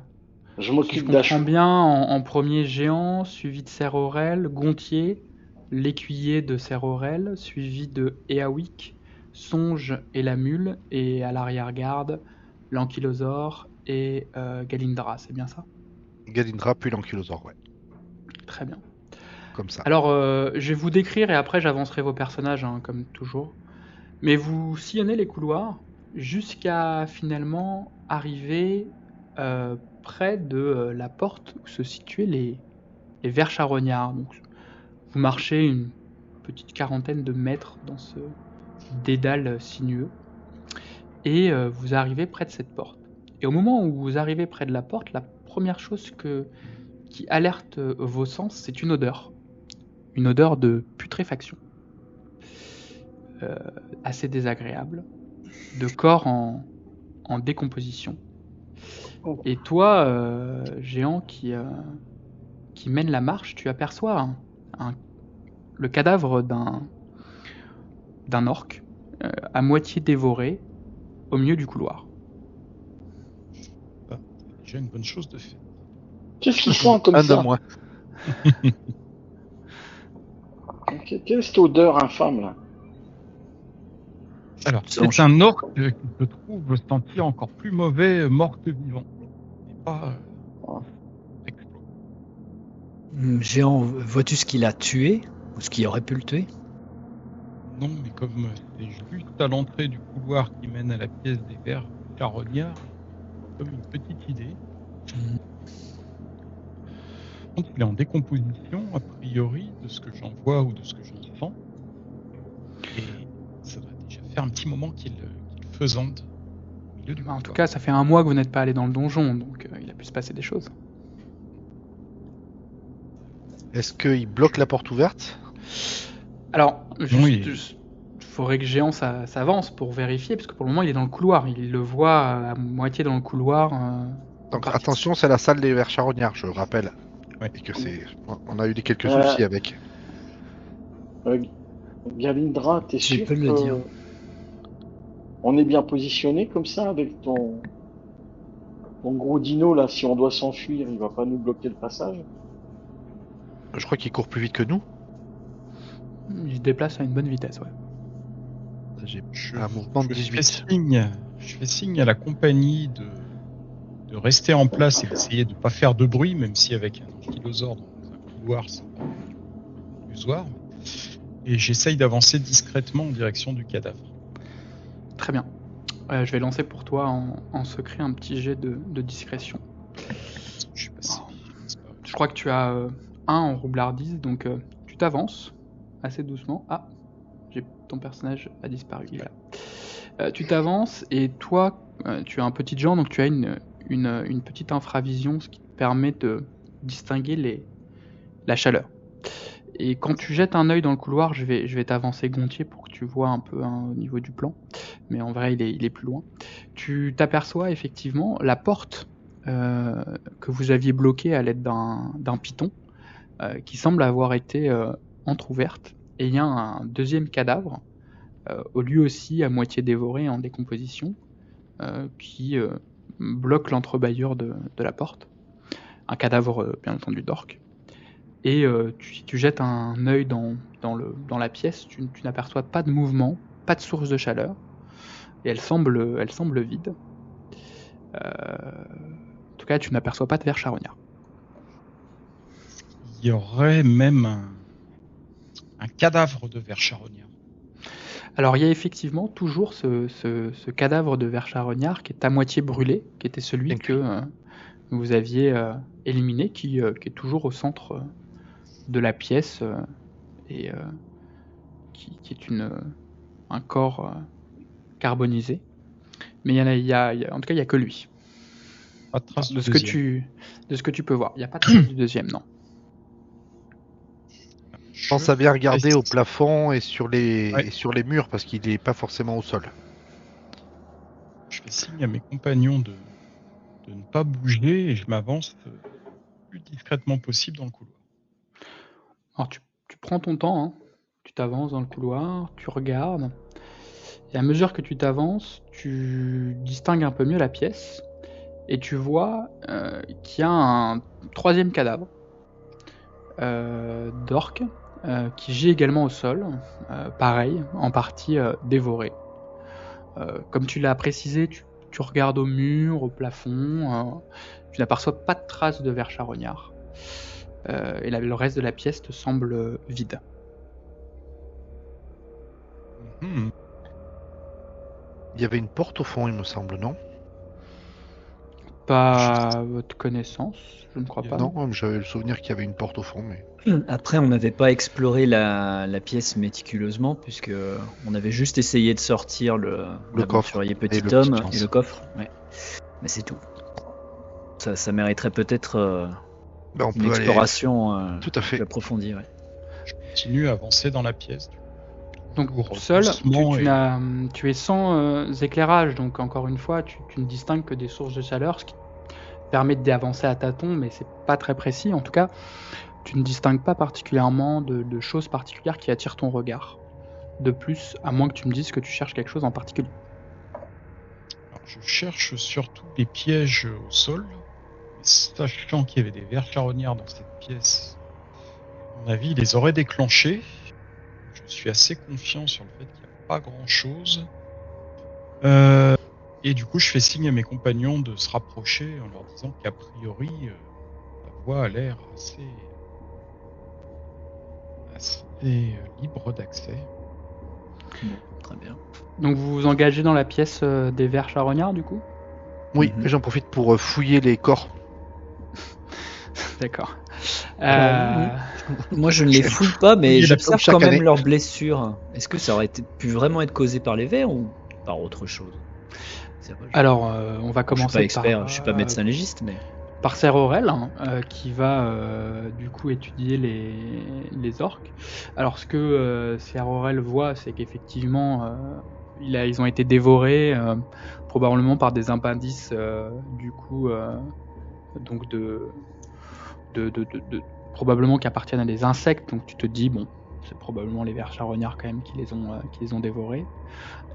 si je m'occupe comprends d'Achou. bien, en premier Géant, suivi de Ser Aurel, Gontier, l'écuyer de Ser Aurel, suivi de Eawik, Songe et la mule, et à l'arrière-garde, l'ankylosaure et Galindra, c'est bien ça? Galindra puis l'ankylosaure, ouais. Très bien. Comme ça. Alors, je vais vous décrire et après j'avancerai vos personnages, hein, comme toujours. Mais vous sillonnez les couloirs jusqu'à finalement arriver près de la porte où se situaient les vers charognards. Donc, vous marchez une petite quarantaine de mètres dans ce dédale sinueux et vous arrivez près de cette porte. Et au moment où vous arrivez près de la porte, la première chose qui alerte vos sens, c'est une odeur. Une odeur de putréfaction. Assez désagréable. De corps en décomposition. Oh. Et toi, géant qui mène la marche, tu aperçois le cadavre d'un orc à moitié dévoré au milieu du couloir. Ah, c'est déjà une bonne chose de fait. Qu'est-ce qu'il sent comme Un ça? de moins. Quelle est cette odeur infâme là? Alors, C'est c'est un orc qui se trouve sentir encore plus mauvais mort que vivant. Et pas exploit. Géant, vois-tu ce qu'il a tué ou ce qui aurait pu le tuer? Non, mais comme c'est juste à l'entrée du couloir qui mène à la pièce des vers charognards, comme une petite idée. Donc, il est en décomposition, a priori, de ce que j'en vois ou de ce que j'en sens. Et ça doit déjà faire un petit moment qu'il faisande au milieu du En tout couloir. cas, ça fait un mois que vous n'êtes pas allé dans le donjon, donc il a pu se passer des choses. Est-ce qu'il bloque la porte ouverte? Alors, Oui. il faudrait que Géant s'avance pour vérifier, parce que pour le moment, il est dans le couloir. Il le voit à moitié dans le couloir. Donc partie. attention, c'est la salle des vers charognards, je rappelle. Ouais. Et que on a eu quelques Euh, soucis avec. Galindra, t'es Je sûr peux le dire. on est bien positionné comme ça avec ton gros dino là? Si on doit s'enfuir, il va pas nous bloquer le passage? Je crois qu'il court plus vite que nous. Il se déplace à une bonne vitesse, ouais. J'ai Je, un mouvement de je 18. fais signe à la compagnie de rester en place et d'essayer de ne pas faire de bruit, même si avec un ankylosaure dans un couloir, c'est pas illusoire. Et j'essaye d'avancer discrètement en direction du cadavre. Très bien. Je vais lancer pour toi en secret un petit jet de discrétion. Je suis passé. Je crois que tu as 1 en roublardise, donc tu t'avances assez doucement. Ah, ton personnage a disparu. Voilà. Tu t'avances et toi, tu as un petit Jean, donc tu as une petite infravision, ce qui te permet de distinguer la chaleur. Et quand tu jettes un œil dans le couloir, je vais t'avancer Gontier pour que tu vois un peu au niveau du plan, mais en vrai il est plus loin. Tu t'aperçois effectivement la porte que vous aviez bloquée à l'aide d'un python qui semble avoir été entrouverte, et il y a un deuxième cadavre, lui aussi à moitié dévoré en décomposition, qui bloque l'entrebâilleur de la porte. Un cadavre bien entendu d'orc. Et si tu jettes un œil dans la pièce, tu n'aperçois pas de mouvement, pas de source de chaleur, et elle semble vide. En tout cas, tu n'aperçois pas de vers charognard. Il y aurait même un cadavre de ver charognard. Alors il y a effectivement toujours ce cadavre de ver charognard qui est à moitié brûlé, qui était celui que vous aviez éliminé, qui est toujours au centre de la pièce et qui est un corps carbonisé. Mais en tout cas, il n'y a que lui. Pas de trace de du ce que tu peux voir. Il n'y a pas de trace du deuxième, non. Je pense à bien regarder reste- au plafond et sur les, Ouais. et sur les murs parce qu'il n'est pas forcément au sol. Je fais signe à mes compagnons de ne pas bouger et je m'avance le plus discrètement possible dans le couloir. Alors tu prends ton temps, hein. Tu t'avances dans le couloir, tu regardes, et à mesure que tu t'avances, tu distingues un peu mieux la pièce, et tu vois qu'il y a un troisième cadavre d'orc qui gît également au sol, pareil, en partie dévoré. Comme tu l'as précisé, tu regardes au mur, au plafond, tu n'aperçois pas de traces de vers charognard. Et le reste de la pièce te semble vide. Mhm. Il y avait une porte au fond, il me semble, non? Pas à votre connaissance, je ne crois pas. Non, j'avais le souvenir qu'il y avait une porte au fond, mais... Après, on n'avait pas exploré la pièce méticuleusement, puisque on avait juste essayé de sortir l'aventurier coffre et petit le homme petit lance. et le coffre. Ouais. Mais c'est tout. Ça mériterait peut-être Ben, on une peut aller... exploration Tout à fait. plus approfondie. Ouais. Je continue à avancer dans la pièce. Donc Toujours seul, doucement tu es sans éclairage, donc encore une fois, tu ne distingues que des sources de chaleur, ce qui permet d'avancer à tâtons, mais c'est pas très précis. En tout cas, tu ne distingues pas particulièrement de choses particulières qui attirent ton regard. De plus, à moins que tu me dises que tu cherches quelque chose en particulier. Alors, je cherche surtout les pièges au sol, sachant qu'il y avait des vers charognards dans cette pièce. À mon avis, ils les auraient déclenchés. Je suis assez confiant sur le fait qu'il n'y a pas grand-chose. Et du coup, je fais signe à mes compagnons de se rapprocher en leur disant qu'a priori, la voie a l'air assez libre d'accès. Bon, très bien. Donc vous vous engagez dans la pièce des vers charognards, du coup? Oui, Mhm. j'en profite pour fouiller les corps. D'accord. Moi, je ne les fouille pas, mais Il y en a j'observe comme chaque quand même année. leurs blessures. Est-ce que ça aurait pu vraiment être causé par les vers ou par autre chose? C'est vrai, Alors, on va je suis commencer pas expert, par, je suis pas médecin légiste, mais par Ser Aurel, qui va du coup étudier les orques. Alors ce que Ser Aurel voit, c'est qu'effectivement ils ont été dévorés, probablement par des impendices du coup donc probablement qui appartiennent à des insectes. Donc tu te dis bon, c'est probablement les vers charognards quand même qui les ont dévorés.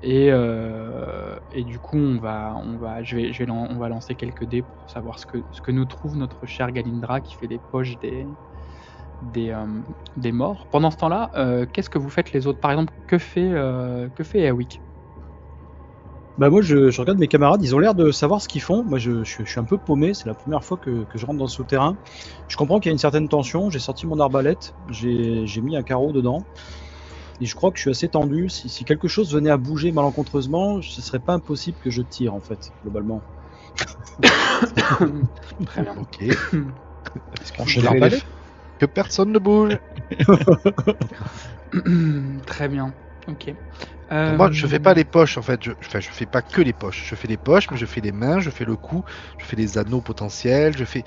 Et du coup, on va lancer quelques dés pour savoir ce que nous trouve notre chère Galindra qui fait des poches des morts. Pendant ce temps-là, qu'est-ce que vous faites les autres? Par exemple, que fait Awick? Bah moi je regarde mes camarades, ils ont l'air de savoir ce qu'ils font. Moi je suis un peu paumé, c'est la première fois que je rentre dans le souterrain. Je comprends qu'il y a une certaine tension, j'ai sorti mon arbalète, j'ai mis un carreau dedans. Et je crois que je suis assez tendu. Si quelque chose venait à bouger malencontreusement, ce serait pas impossible que je tire en fait, globalement. Très bien. Ok. J'ai l'arbalète. Que personne ne bouge. Très bien. Ok. Moi, je fais pas les poches en fait. Je fais pas que les poches. Je fais les poches, mais je fais les mains, je fais le cou, je fais les anneaux potentiels, je fais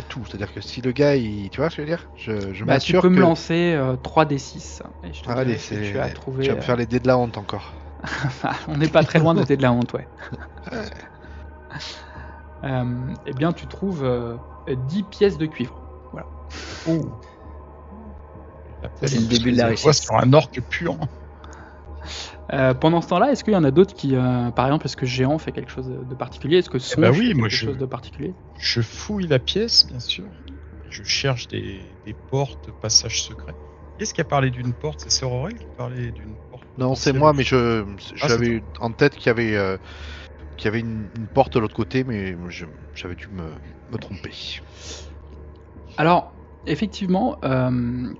tout. C'est-à-dire que si le gars, tu vois ce que je veux dire, je tu m'assure peux que. me lancer 3d6 et je te Allez, dirai si tu as trouvé. tu vas me faire les dés de la honte encore. On n'est pas très loin de de la honte, ouais. Eh bien, tu trouves 10 pièces de cuivre. Voilà. c'est le début de la Je vois richesse. sur un orque pur. Pendant ce temps-là, est-ce qu'il y en a d'autres qui, par exemple, est-ce que Géant fait quelque chose de particulier? Est-ce que Songe bah oui, fait moi, quelque je- chose de particulier? Je fouille la pièce, bien sûr. Je cherche des portes, passages secrets. Qui est-ce qui a parlé d'une porte? C'est Sir Aurel qui parlait d'une porte? Non, c'est potentielle? moi, mais Ah, j'avais c'est eu en tête qu'il y avait une porte de l'autre côté, mais j'avais dû me tromper. Alors, effectivement,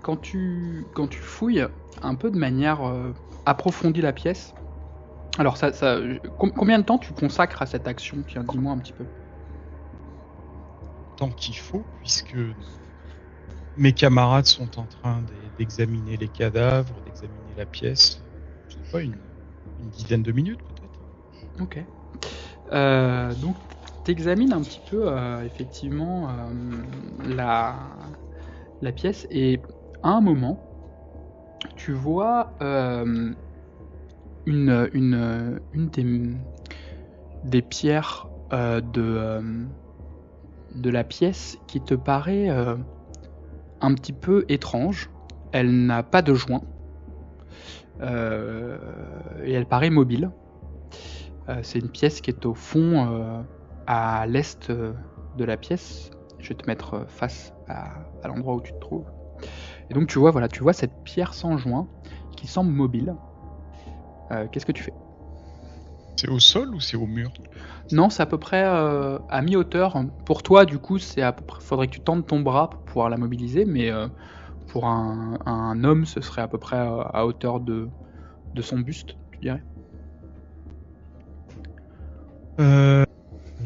quand tu fouilles un peu de manière approfondie la pièce, alors combien de temps tu consacres à cette action? Tiens, dis-moi un petit peu. Tant qu'il faut, puisque mes camarades sont en train d'examiner les cadavres, d'examiner la pièce. Je sais pas, une dizaine de minutes peut-être. Ok. Donc, t'examines un petit peu effectivement la pièce et à un moment, tu vois une des pierres de la pièce qui te paraît un petit peu étrange. Elle n'a pas de joint. et elle paraît mobile. C'est une pièce qui est au fond, à l'est de la pièce. Je vais te mettre face à l'endroit où tu te trouves. Et donc tu vois cette pierre sans joint qui semble mobile. Qu'est-ce que tu fais? C'est au sol ou c'est au mur? Non, c'est à peu près à mi-hauteur. Pour toi, du coup, c'est à peu près. Faudrait que tu tentes ton bras pour pouvoir la mobiliser, mais pour un homme, ce serait à peu près à hauteur de son buste, tu dirais.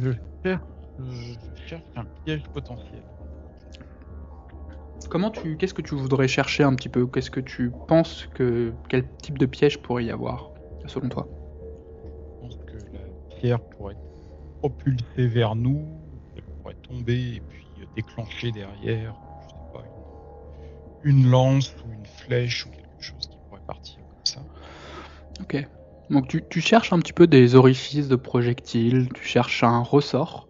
Je cherche un piège potentiel. Qu'est-ce que tu voudrais chercher un petit peu? Qu'est-ce que tu penses quel type de piège pourrait y avoir, selon toi? Je pense que la pierre pourrait être propulsée vers nous, elle pourrait tomber et puis déclencher derrière, je sais pas, une lance ou une flèche ou quelque chose qui pourrait partir comme ça. Ok. Donc tu cherches un petit peu des orifices de projectiles, tu cherches un ressort.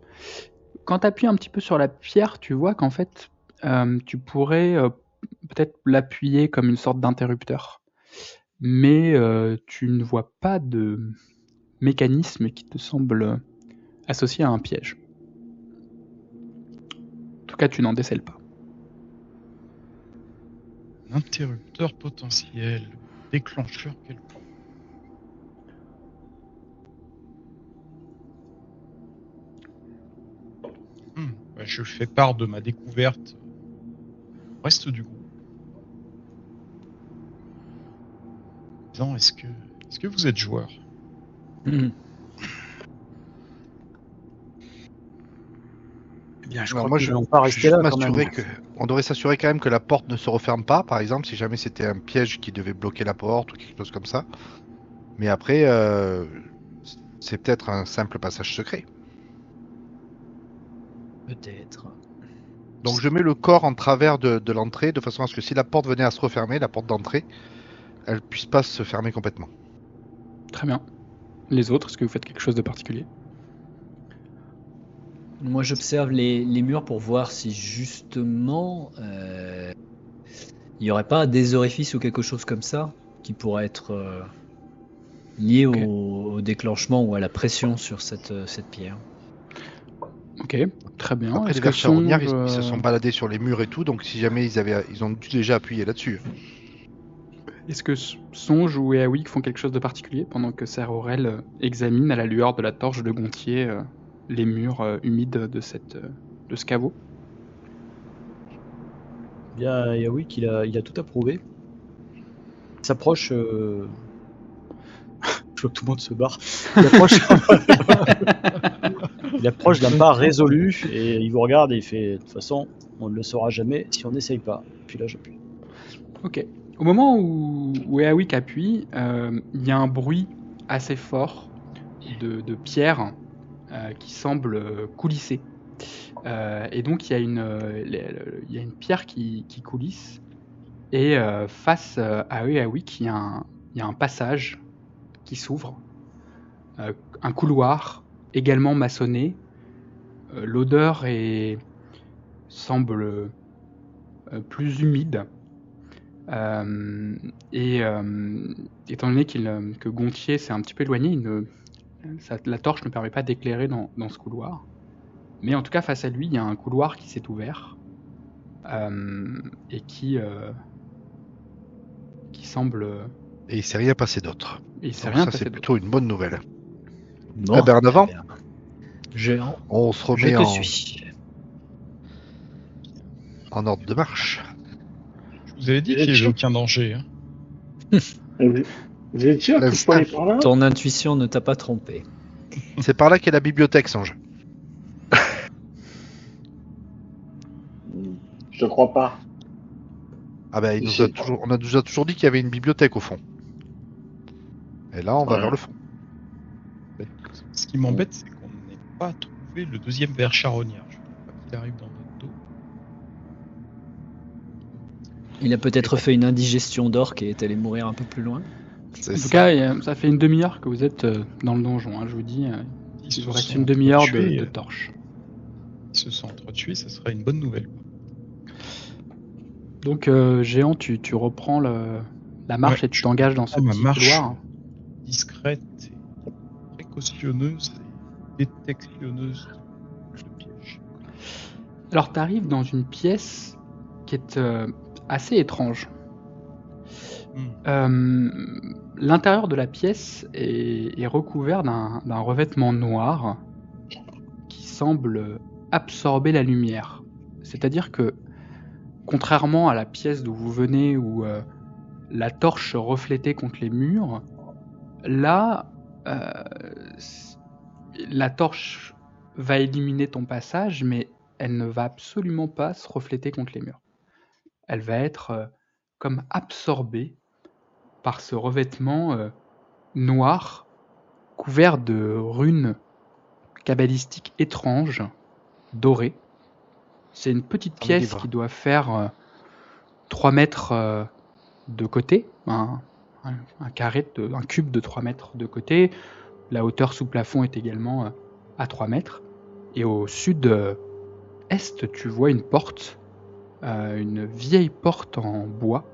Quand tu appuies un petit peu sur la pierre, tu vois qu'en fait, tu pourrais peut-être l'appuyer comme une sorte d'interrupteur. Mais tu ne vois pas de mécanisme qui te semble associé à un piège. En tout cas, tu n'en décèles pas. Un interrupteur potentiel, déclencheur quelconque. Je fais part de ma découverte au reste du groupe. Est-ce que vous êtes joueur? Eh bien, je crois que je nous n'allons pas rester là quand même. On devrait s'assurer quand même que la porte ne se referme pas, par exemple, si jamais c'était un piège qui devait bloquer la porte ou quelque chose comme ça. Mais après, c'est peut-être un simple passage secret. Peut-être. Donc je mets le corps en travers de l'entrée, de façon à ce que si la porte venait à se refermer, la porte d'entrée, elle puisse pas se fermer complètement. Très bien. Les autres, est-ce que vous faites quelque chose de particulier? Moi, j'observe les murs pour voir si justement il n'y aurait pas des orifices ou quelque chose comme ça qui pourrait être lié Ok. au déclenchement ou à la pression sur cette pierre. Ok, très bien. Après, Est-ce les que vers charognards, Songe, ils se sont baladés sur les murs et tout, donc si jamais ils ont dû déjà appuyer là-dessus. Est-ce que Songe ou Eawig font quelque chose de particulier pendant que Sir Aurel examine à la lueur de la torche de Gontier les murs humides de ce caveau? Bien, Yaoui, il a tout approuvé. Il s'approche. Je vois que tout le monde se barre. Il approche d'un pas résolu et il vous regarde et il fait: de toute façon, on ne le saura jamais si on n'essaye pas. Puis là, j'appuie. Ok. Au moment où Eawig appuie, il y a un bruit assez fort de pierre qui semble coulisser. Et donc il y a une pierre qui coulisse. Et face à Eawig, il y a un passage qui s'ouvre. Un couloir également maçonné. L'odeur semble plus humide. Étant donné que Gontier s'est un petit peu éloigné, la torche ne permet pas d'éclairer dans ce couloir. Mais en tout cas, face à lui, il y a un couloir qui s'est ouvert et qui semble. Et il s'est rien passé d'autre. Il s'est Donc rien ça, passé c'est d'autre. plutôt une bonne nouvelle. Bon, Ah ben, en avant. On se je remet te suis. en ordre de marche. Je vous avais dit qu'il n'y avait aucun danger. Hein. Vous êtes sûr que je peux aller par là? Ton intuition ne t'a pas trompé. C'est par là qu'est la bibliothèque, Songe. Je te crois pas. Ah ben, on nous a toujours dit qu'il y avait une bibliothèque au fond. Et là, on va Ouais. vers le fond. Ce qui m'embête, c'est qu'on n'ait pas trouvé le deuxième ver charognard. Je ne veux pas qu'il arrive dans notre dos. Il a peut-être fait une indigestion d'orque et est allé mourir un peu plus loin. C'est En tout ça. cas, ça fait une demi-heure que vous êtes dans le donjon. Je vous dis, il vous reste une demi-heure de torche. Ils se sont entretués, ça serait une bonne nouvelle. Donc, Géant, tu reprends la marche Ouais, et tu t'engages dans ce ma petit marche couloir. discrète et précautionneuse et détectionneuse de pièges. Alors tu arrives dans une pièce qui est assez étrange. L'intérieur de la pièce est recouvert d'un revêtement noir qui semble absorber la lumière. C'est-à-dire que, contrairement à la pièce d'où vous venez où la torche se reflétait contre les murs, là, la torche va éliminer ton passage, mais elle ne va absolument pas se refléter contre les murs. Elle va être comme absorbée par ce revêtement noir couvert de runes cabalistiques étranges, dorées. C'est une petite pièce qui doit faire 3 mètres de côté, un cube de 3 mètres de côté. La hauteur sous plafond est également à 3 mètres. Et au sud-est, tu vois une porte, une vieille porte en bois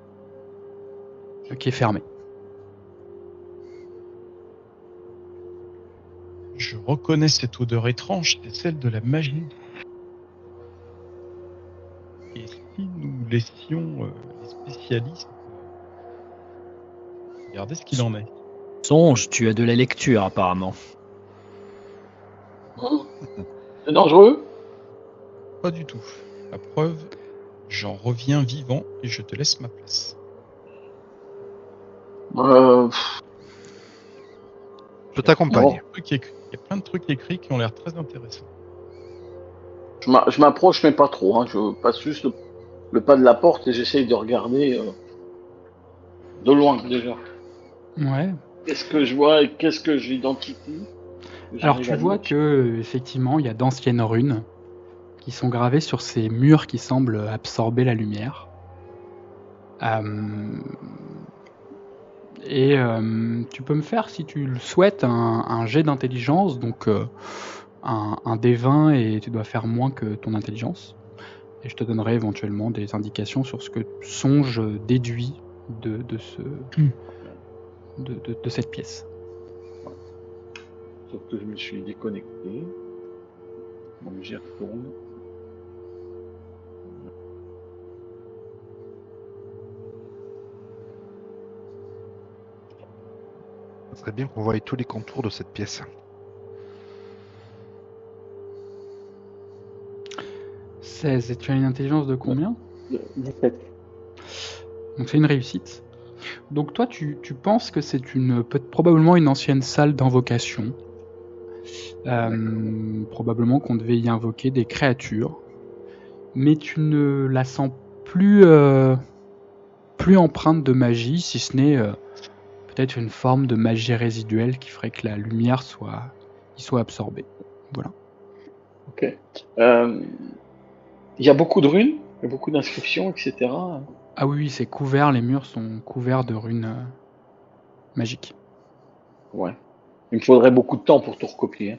qui est fermée. Je reconnais cette odeur étrange, c'est celle de la magie. Et si nous laissions les spécialistes regarder ce qu'il en est? Songe, tu as de la lecture apparemment. C'est dangereux? Pas du tout. La preuve, j'en reviens vivant et je te laisse ma place. Je t'accompagne. Il y a plein de trucs écrits qui ont l'air très intéressants. Je m'approche, mais pas trop. Hein. Je passe juste le pas de la porte et j'essaye de regarder de loin déjà. Ouais. Qu'est-ce que je vois et qu'est-ce que j'identifie? Alors tu vois que effectivement il y a d'anciennes runes qui sont gravées sur ces murs qui semblent absorber la lumière. Tu peux me faire, si tu le souhaites, un jet d'intelligence, donc un D20 et tu dois faire moins que ton intelligence. Et je te donnerai éventuellement des indications sur ce que Songe déduit de cette pièce. Sauf que je me suis déconnecté. Donc j'y retourne. Ce serait bien qu'on voie tous les contours de cette pièce. 16. Et tu as une intelligence de combien? 17. Donc c'est une réussite. Donc toi tu penses que c'est probablement une ancienne salle d'invocation. Probablement qu'on devait y invoquer des créatures. Mais tu ne la sens plus empreinte de magie, si ce n'est peut-être une forme de magie résiduelle qui ferait que la lumière soit absorbée. Voilà. Ok. Il y a beaucoup de runes, il y a beaucoup d'inscriptions, etc. Ah oui, c'est couvert, les murs sont couverts de runes magiques. Ouais. Il me faudrait beaucoup de temps pour tout recopier. Hein.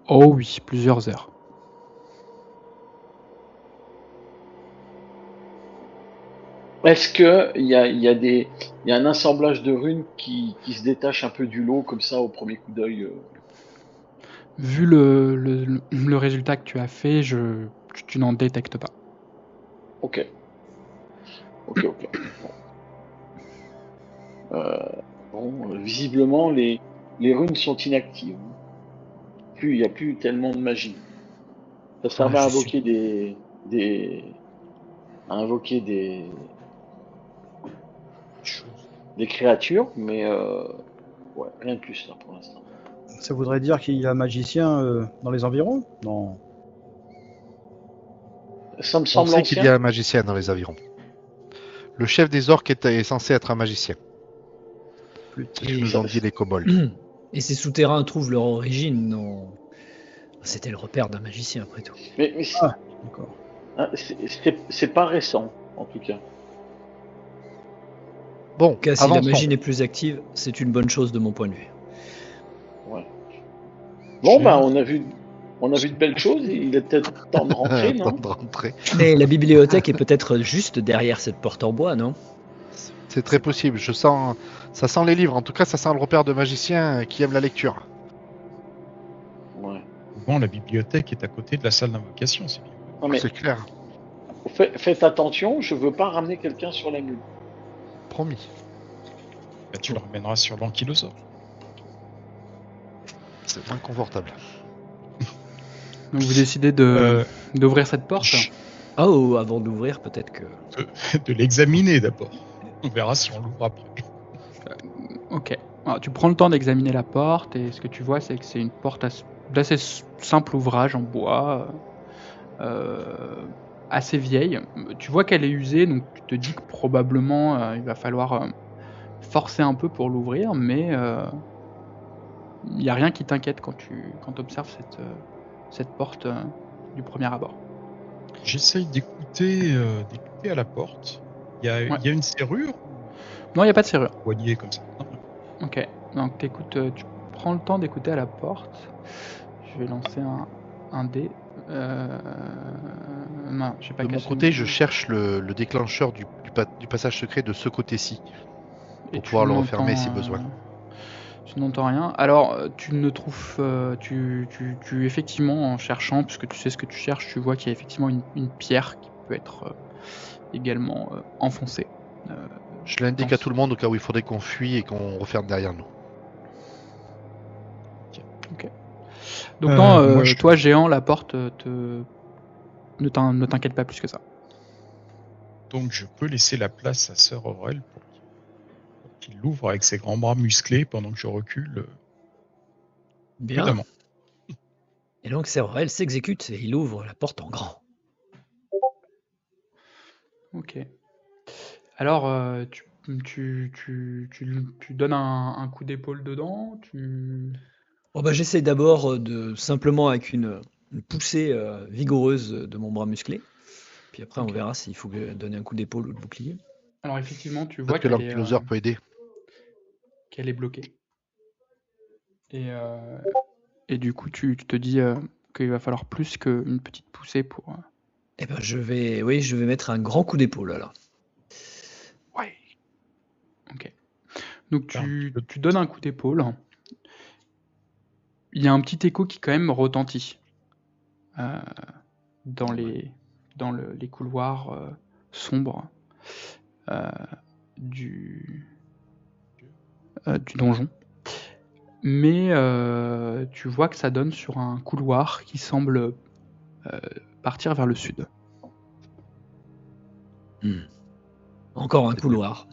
Oh oui, plusieurs heures. Est-ce que il y a un assemblage de runes qui se détache un peu du lot comme ça au premier coup d'œil? Vu le résultat que tu as fait, tu n'en détectes pas. Ok. Visiblement les runes sont inactives. Il n'y a plus tellement de magie. Ça servait à invoquer des créatures, mais ouais, rien de plus là pour l'instant. Ça voudrait dire qu'il y a un magicien dans les environs? Non. Ça me On semble sait qu'il y ancien. a un magicien dans les environs. Le chef des orques est censé être un magicien. C'est ce que nous ont dit les kobolds. Et ces souterrains trouvent leur origine dans... C'était le repère d'un magicien après tout. Mais D'accord. c'est pas récent en tout cas. Bon, En tout cas, si la avançons. magie n'est plus active, c'est une bonne chose de mon point de vue. Ouais. Bon on a vu de belles choses. Il est peut-être temps de rentrer, non? Temps de rentrer. Mais la bibliothèque est peut-être juste derrière cette porte en bois, non? C'est très possible. Ça sent les livres. En tout cas, ça sent le repère de magicien qui aime la lecture. Ouais. Souvent, la bibliothèque est à côté de la salle d'invocation. C'est bien. Non, mais C'est clair. faites attention, je veux pas ramener quelqu'un sur la mule. Promis. Bah, tu le ramèneras sur l'ankylosaure. C'est moins confortable. Donc vous décidez d'ouvrir cette porte. Oh, avant d'ouvrir, peut-être que. De l'examiner d'abord. On verra si on l'ouvre après. Ok. Alors, tu prends le temps d'examiner la porte et ce que tu vois, c'est que c'est une porte d'assez simple ouvrage en bois, assez vieille. Tu vois qu'elle est usée, donc tu te dis que probablement il va falloir forcer un peu pour l'ouvrir, mais il n'y a rien qui t'inquiète quand tu observes cette porte du premier abord. J'essaye d'écouter à la porte. Il y a une serrure Non, il n'y a pas de serrure. poignée comme ça. Non. Ok, donc tu prends le temps d'écouter à la porte. Je vais lancer un dé. Non, je sais pas De mon caché. côté, je cherche le déclencheur du passage secret de ce côté-ci. Et pour tu pouvoir le refermer n'entends, si besoin. Tu n'entends rien. Alors, tu ne trouves. Tu effectivement, en cherchant, puisque tu sais ce que tu cherches, tu vois qu'il y a effectivement une pierre qui peut être également enfoncée. Je l'indique à tout le monde au cas où il faudrait qu'on fuit et qu'on referme derrière nous. Donc, non, moi, toi, géant, la porte ne t'inquiète pas plus que ça. Donc je peux laisser la place à Sir Aurel pour qu'il l'ouvre avec ses grands bras musclés pendant que je recule Bien. prudemment. Et donc, Serorel s'exécute et il ouvre la porte en grand. Ok. Alors, tu donnes un coup d'épaule dedans. Oh bah, j'essaie d'abord de simplement avec une poussée vigoureuse de mon bras musclé. Puis après, on Ok. verra s'il faut donner un coup d'épaule ou de bouclier. Alors, effectivement, tu vois Peut-être que l'ankylosaure peut aider. qu'elle est bloquée. Et du coup, tu te dis qu'il va falloir plus qu'une petite poussée pour. Eh ben, je vais mettre un grand coup d'épaule alors. Ouais. Ok. Donc Faire un petit peu de tu donnes un coup d'épaule. Il y a un petit écho qui quand même retentit dans les couloirs sombres du donjon. Mais tu vois que ça donne sur un couloir qui semble partir vers le sud. Encore un couloir.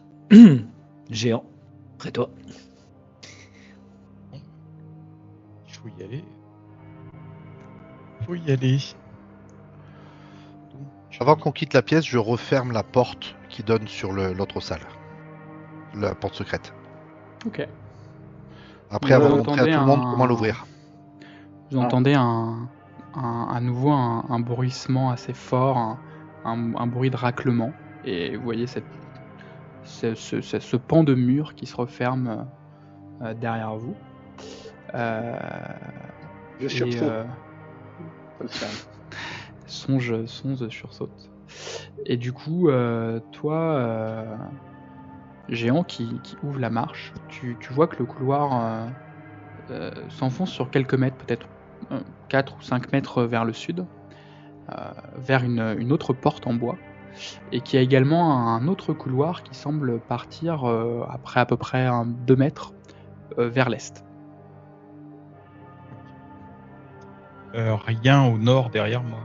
Géant. Après toi. Il faut y aller. Donc, Avant qu'on quitte la pièce, je referme la porte qui donne sur l'autre salle. La porte secrète. Ok. Après Vous avoir montré à tout entendez le monde comment l'ouvrir. Vous entendez à nouveau un bruissement assez fort, un bruit de raclement, et vous voyez ce pan de mur qui se referme derrière vous. Je Et sursaute. Ça le fait. songe sursaute. Et du coup, toi, géant qui ouvre la marche, tu vois que le couloir s'enfonce sur quelques mètres, peut-être 4 ou 5 mètres vers le sud, vers une autre porte en bois, et qui a également un autre couloir qui semble partir après à peu près 2 mètres vers l'est. rien au nord derrière moi.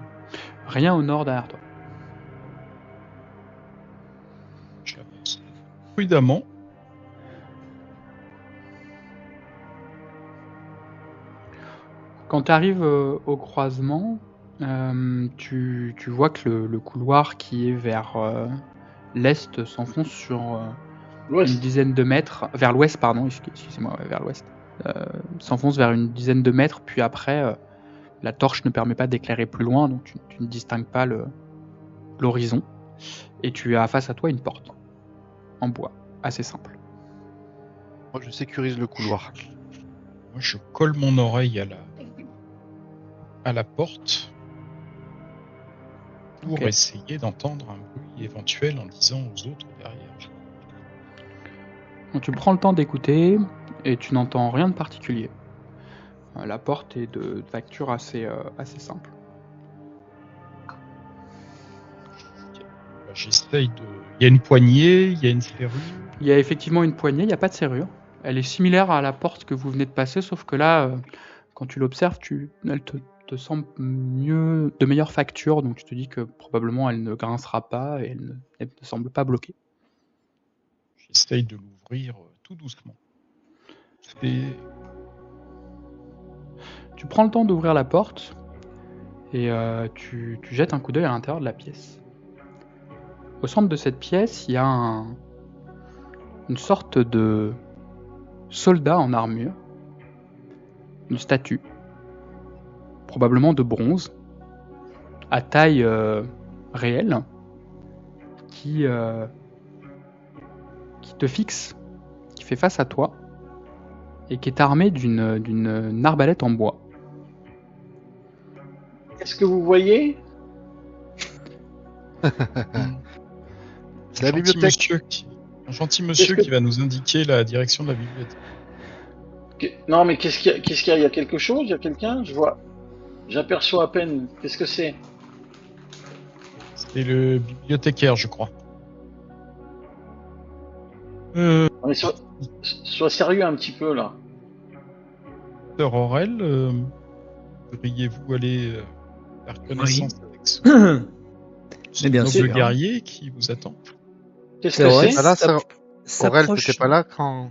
Rien au nord derrière toi. J'avance prudemment. Quand tu arrives au croisement, tu vois que le couloir qui est vers l'est s'enfonce sur une L'ouest. dizaine de mètres, vers l'ouest, pardon, excusez-moi, ouais, vers l'ouest, s'enfonce vers une dizaine de mètres, puis après, la torche ne permet pas d'éclairer plus loin, donc tu ne distingues pas l'horizon, et tu as face à toi une porte, en bois, assez simple. Moi, je sécurise le couloir. Moi, je colle mon oreille à la porte pour Ok. essayer d'entendre un bruit éventuel en disant aux autres derrière. Donc, tu prends le temps d'écouter et tu n'entends rien de particulier. La porte est de facture assez simple. J'essaye de... Il y a une poignée, il y a une serrure. Il y a effectivement une poignée, il n'y a pas de serrure. Elle est similaire à la porte que vous venez de passer, sauf que là, quand tu l'observes, elle te semble de meilleure facture, donc tu te dis que probablement elle ne grincera pas et elle ne semble pas bloquée. J'essaye de l'ouvrir tout doucement. Tu prends le temps d'ouvrir la porte et tu jettes un coup d'œil à l'intérieur de la pièce. Au centre de cette pièce, il y a une sorte de soldat en armure, une statue, probablement de bronze, à taille réelle, qui te fixe, qui fait face à toi, et qui est armé d'une arbalète en bois. Est-ce que vous voyez? C'est la bibliothèque. Un gentil monsieur qui va nous indiquer la direction de la bibliothèque. Non, mais qu'est-ce qu'il y a? Il y a quelque chose? Il y a quelqu'un? J'aperçois à peine. Qu'est-ce que c'est? C'est le bibliothécaire, je crois. Mais sois sérieux un petit peu là. Sœur Aurel, voudriez-vous aller faire connaissance avec ce bien noble sûr. guerrier qui vous attend? Qu'est-ce que c'est? Ah là, Ça- Aurel, s'approche- t'étais pas là quand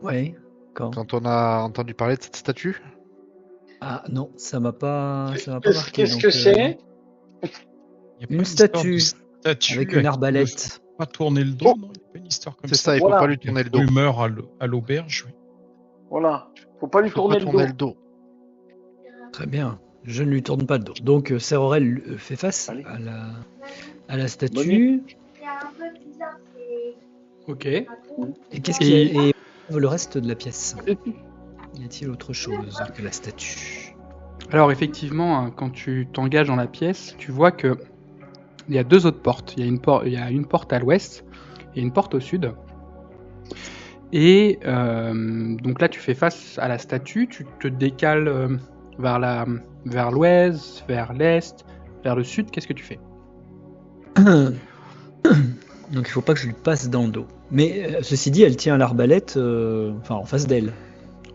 Ouais, quand? on a entendu parler de cette statue? Ah non, ça m'a pas marqué. Qu'est-ce donc, que c'est? Il y a pas Une histoire de statue statue avec à une qui arbalète. il ne faut pas tourner le dos, non? Il n'y a pas une histoire comme C'est ça. ça, il Voilà. faut pas lui tourner le dos. Rumeur à l'auberge, oui. Voilà. Faut pas lui Faut tourner pas le tourner dos. le dos. Très bien. Je ne lui tourne pas le dos. Donc, Sir Aurel fait face Allez. à la statue. Ok. Et qu'est-ce qu'il y a et le reste de la pièce? Y a-t-il autre chose que la statue? Alors effectivement, hein, quand tu t'engages dans la pièce, tu vois que il y a deux autres portes. Il y a une porte à l'ouest et une porte au sud. Et donc là, tu fais face à la statue, tu te décales vers l'ouest, vers l'est, vers le sud. Qu'est-ce que tu fais? Donc il faut pas que je lui passe dans le dos. Mais ceci dit, elle tient l'arbalète en face d'elle.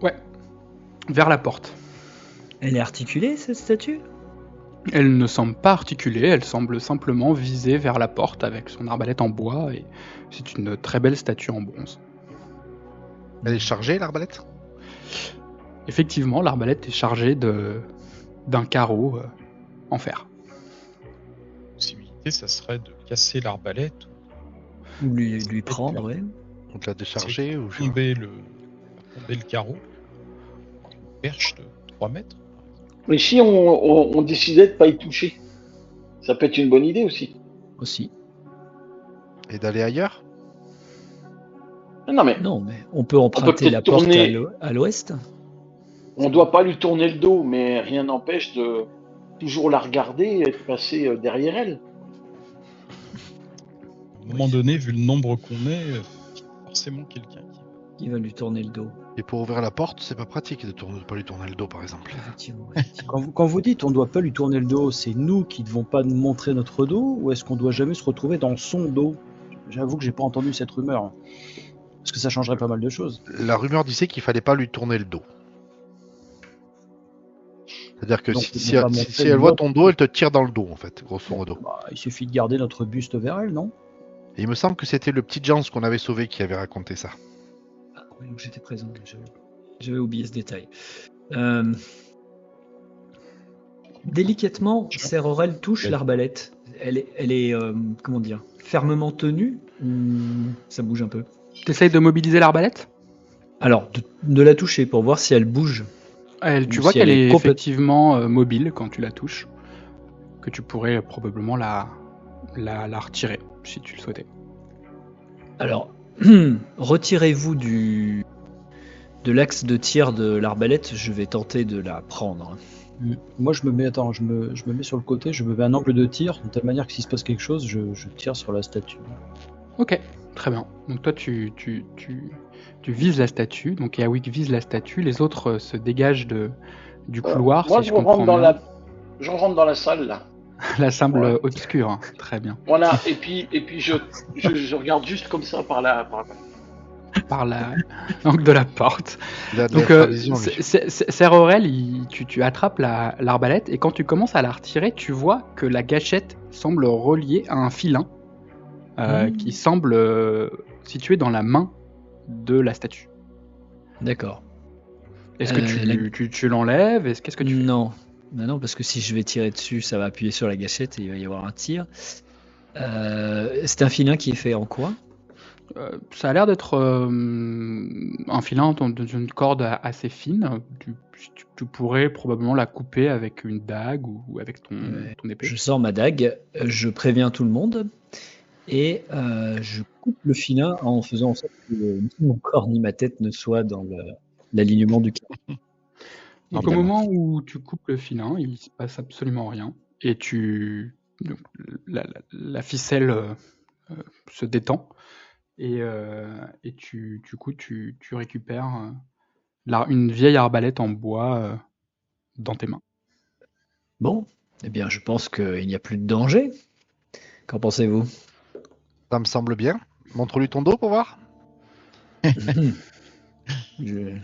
Ouais, vers la porte. Elle est articulée, cette statue? Elle ne semble pas articulée, elle semble simplement viser vers la porte avec son arbalète en bois. Et c'est une très belle statue en bronze. Elle est chargée, l'arbalète? Effectivement, l'arbalète est chargée d'un carreau en fer. La possibilité, ça serait de casser l'arbalète, Ou lui prendre, ouais. On te l'a déchargée ou je... tomber le carreau, une perche de 3 mètres. Mais si on décidait de pas y toucher, ça peut être une bonne idée aussi. Aussi. Et d'aller ailleurs? Non, mais Non, mais on peut emprunter peut-être la porte tourner- à l'ouest. on doit pas lui tourner le dos, mais rien n'empêche de toujours la regarder et de passer derrière elle. À un moment donné, vu le nombre qu'on est, forcément quelqu'un qui... Il va lui tourner le dos. Et pour ouvrir la porte, c'est pas pratique de pas lui tourner le dos, par exemple. Effectivement. Quand vous dites on doit pas lui tourner le dos, c'est nous qui devons pas nous montrer notre dos ou est-ce qu'on doit jamais se retrouver dans son dos? J'avoue que j'ai pas entendu cette rumeur. Parce que ça changerait pas mal de choses. La rumeur disait qu'il fallait pas lui tourner le dos. C'est-à-dire que Donc, si, ils si- vont pas si- montrer si le elle voit dos. ton dos, elle te tire dans le dos, en fait, grosso modo. Bah, il suffit de garder notre buste vers elle, non? Et il me semble que c'était le petit Jans qu'on avait sauvé qui avait raconté ça. Ah, oui, donc j'étais présent. J'avais oublié ce détail. Délicatement, Sir Aurel touche Oui. l'arbalète. Elle est comment dire, fermement tenue. Ça bouge un peu. T'essayes de mobiliser l'arbalète? Alors, de la toucher pour voir si elle bouge. Tu Ou vois si qu'elle elle est est complète- effectivement mobile quand tu la touches. Que tu pourrais probablement la retirer si tu le souhaitais. Alors, retirez-vous de l'axe de tir de l'arbalète. Je vais tenter de la prendre. Moi, je me mets sur le côté, je me mets un angle de tir, de telle manière que s'il se passe quelque chose, je tire sur la statue. Ok. Très bien. Donc toi, tu vises la statue. Donc Eawig vise la statue. Les autres se dégagent du couloir, Moi, si je comprends bien. je rentre dans la salle là. La semble Ouais. obscure. Hein. Très bien. Voilà. Et puis je regarde juste comme ça par Par l'angle de la porte. Il a de Donc, la vision, lui. Sir Aurel, tu attrapes l'arbalète et quand tu commences à la retirer, tu vois que la gâchette semble reliée à un filin qui semble situé dans la main de la statue. D'accord. Est-ce que tu l'enlèves? Qu'est-ce que tu fais? Non. Non, parce que si je vais tirer dessus, ça va appuyer sur la gâchette et il va y avoir un tir. C'est un filin qui est fait en quoi? Ça a l'air d'être un filin d'une corde assez fine. Tu pourrais probablement la couper avec une dague ou avec ton épée. Je sors ma dague, je préviens tout le monde et je coupe le filin en faisant en sorte que ni mon corps ni ma tête ne soient dans l'alignement du cadre. Donc au moment où tu coupes le filin, il se passe absolument rien et donc, la ficelle se détend et tu récupères une vieille arbalète en bois dans tes mains. Bon, eh bien je pense qu'il n'y a plus de danger. Qu'en pensez-vous? Ça me semble bien. Montre-lui ton dos pour voir. Je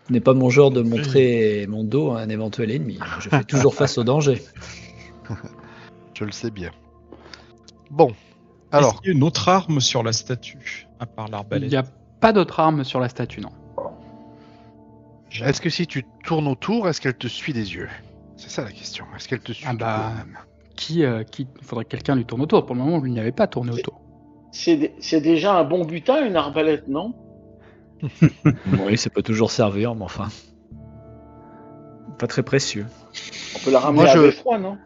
n'est pas mon genre de montrer mon dos à un éventuel ennemi. Je fais toujours face au danger. Je le sais bien. Bon, alors. Est-ce qu'il y a une autre arme sur la statue, à part Il l'arbalète? n'y a pas d'autre arme sur la statue, non. Est-ce que si tu tournes autour, est-ce qu'elle te suit des yeux? C'est ça la question. Est-ce qu'elle te suit Ah bah, tout même il faudrait que quelqu'un lui tourne autour. Pour le moment, il n'y avait pas tourné autour. C'est déjà un bon butin, une arbalète, non? Oui, ça peut toujours servir, mais enfin, pas très précieux. On peut la ramener Moi, à beffroi, non?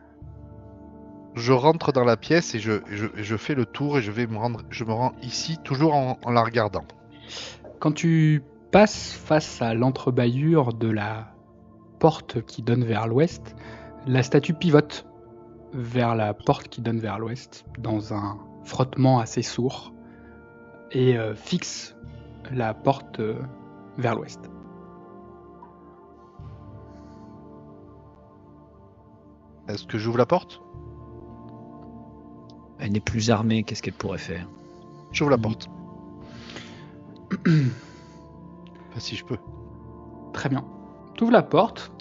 Je rentre dans la pièce et je fais le tour et je me rends ici, toujours en la regardant. Quand tu passes face à l'entrebâillure de la porte qui donne vers l'ouest, la statue pivote vers la porte qui donne vers l'ouest dans un frottement assez sourd et fixe la porte vers l'ouest. Est-ce que j'ouvre la porte? Elle n'est plus armée, qu'est-ce qu'elle pourrait faire? J'ouvre la porte. Enfin, si je peux. Très bien. Tu ouvres la porte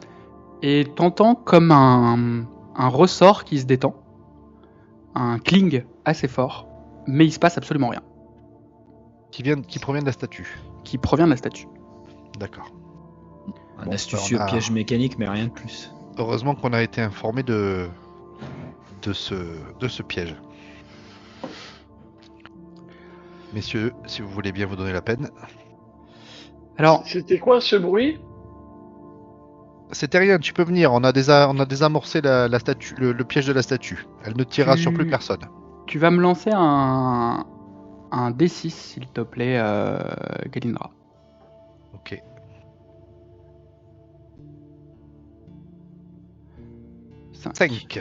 et t'entends comme un ressort qui se détend, un cling assez fort, mais il se passe absolument rien. Qui provient de la statue. Qui provient de la statue. D'accord. Un Bon, astucieux on a- piège mécanique, mais rien de plus. Heureusement qu'on a été informé de ce piège. Messieurs, si vous voulez bien vous donner la peine. Alors, C'était quoi ce bruit? C'était rien, tu peux venir. On a désamorcé la statue, le piège de la statue. Elle ne tirera sur plus personne. tu vas me lancer un D6, s'il te plaît, Galindra. Ok. Cinq.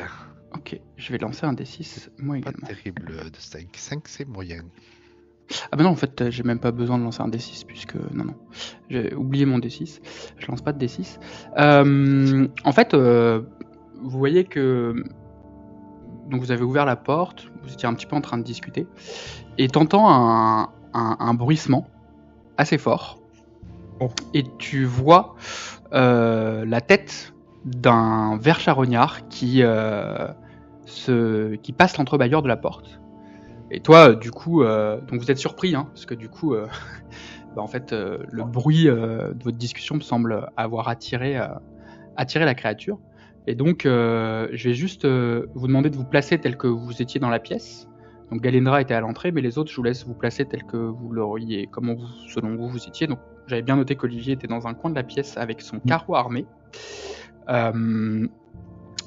Ok, je vais lancer un D6, moi Pas également. terrible de 5. 5 c'est moyen. Ah bah non, en fait, j'ai même pas besoin de lancer un D6, puisque... Non, j'ai oublié mon D6. Je lance pas de D6. En fait, vous voyez que... Donc vous avez ouvert la porte, vous étiez un petit peu en train de discuter, et t'entends un bruissement assez fort, Oh. et tu vois la tête d'un ver charognard qui passe l'entrebâilleur de la porte. Et toi, du coup, donc vous êtes surpris, hein, parce que du coup, en fait, le bruit de votre discussion me semble avoir attiré la créature. Et donc, je vais juste vous demander de vous placer tel que vous étiez dans la pièce. Donc Galindra était à l'entrée, mais les autres, je vous laisse vous placer tel que vous l'auriez, selon vous étiez. Donc j'avais bien noté qu'Olivier était dans un coin de la pièce avec son carreau armé.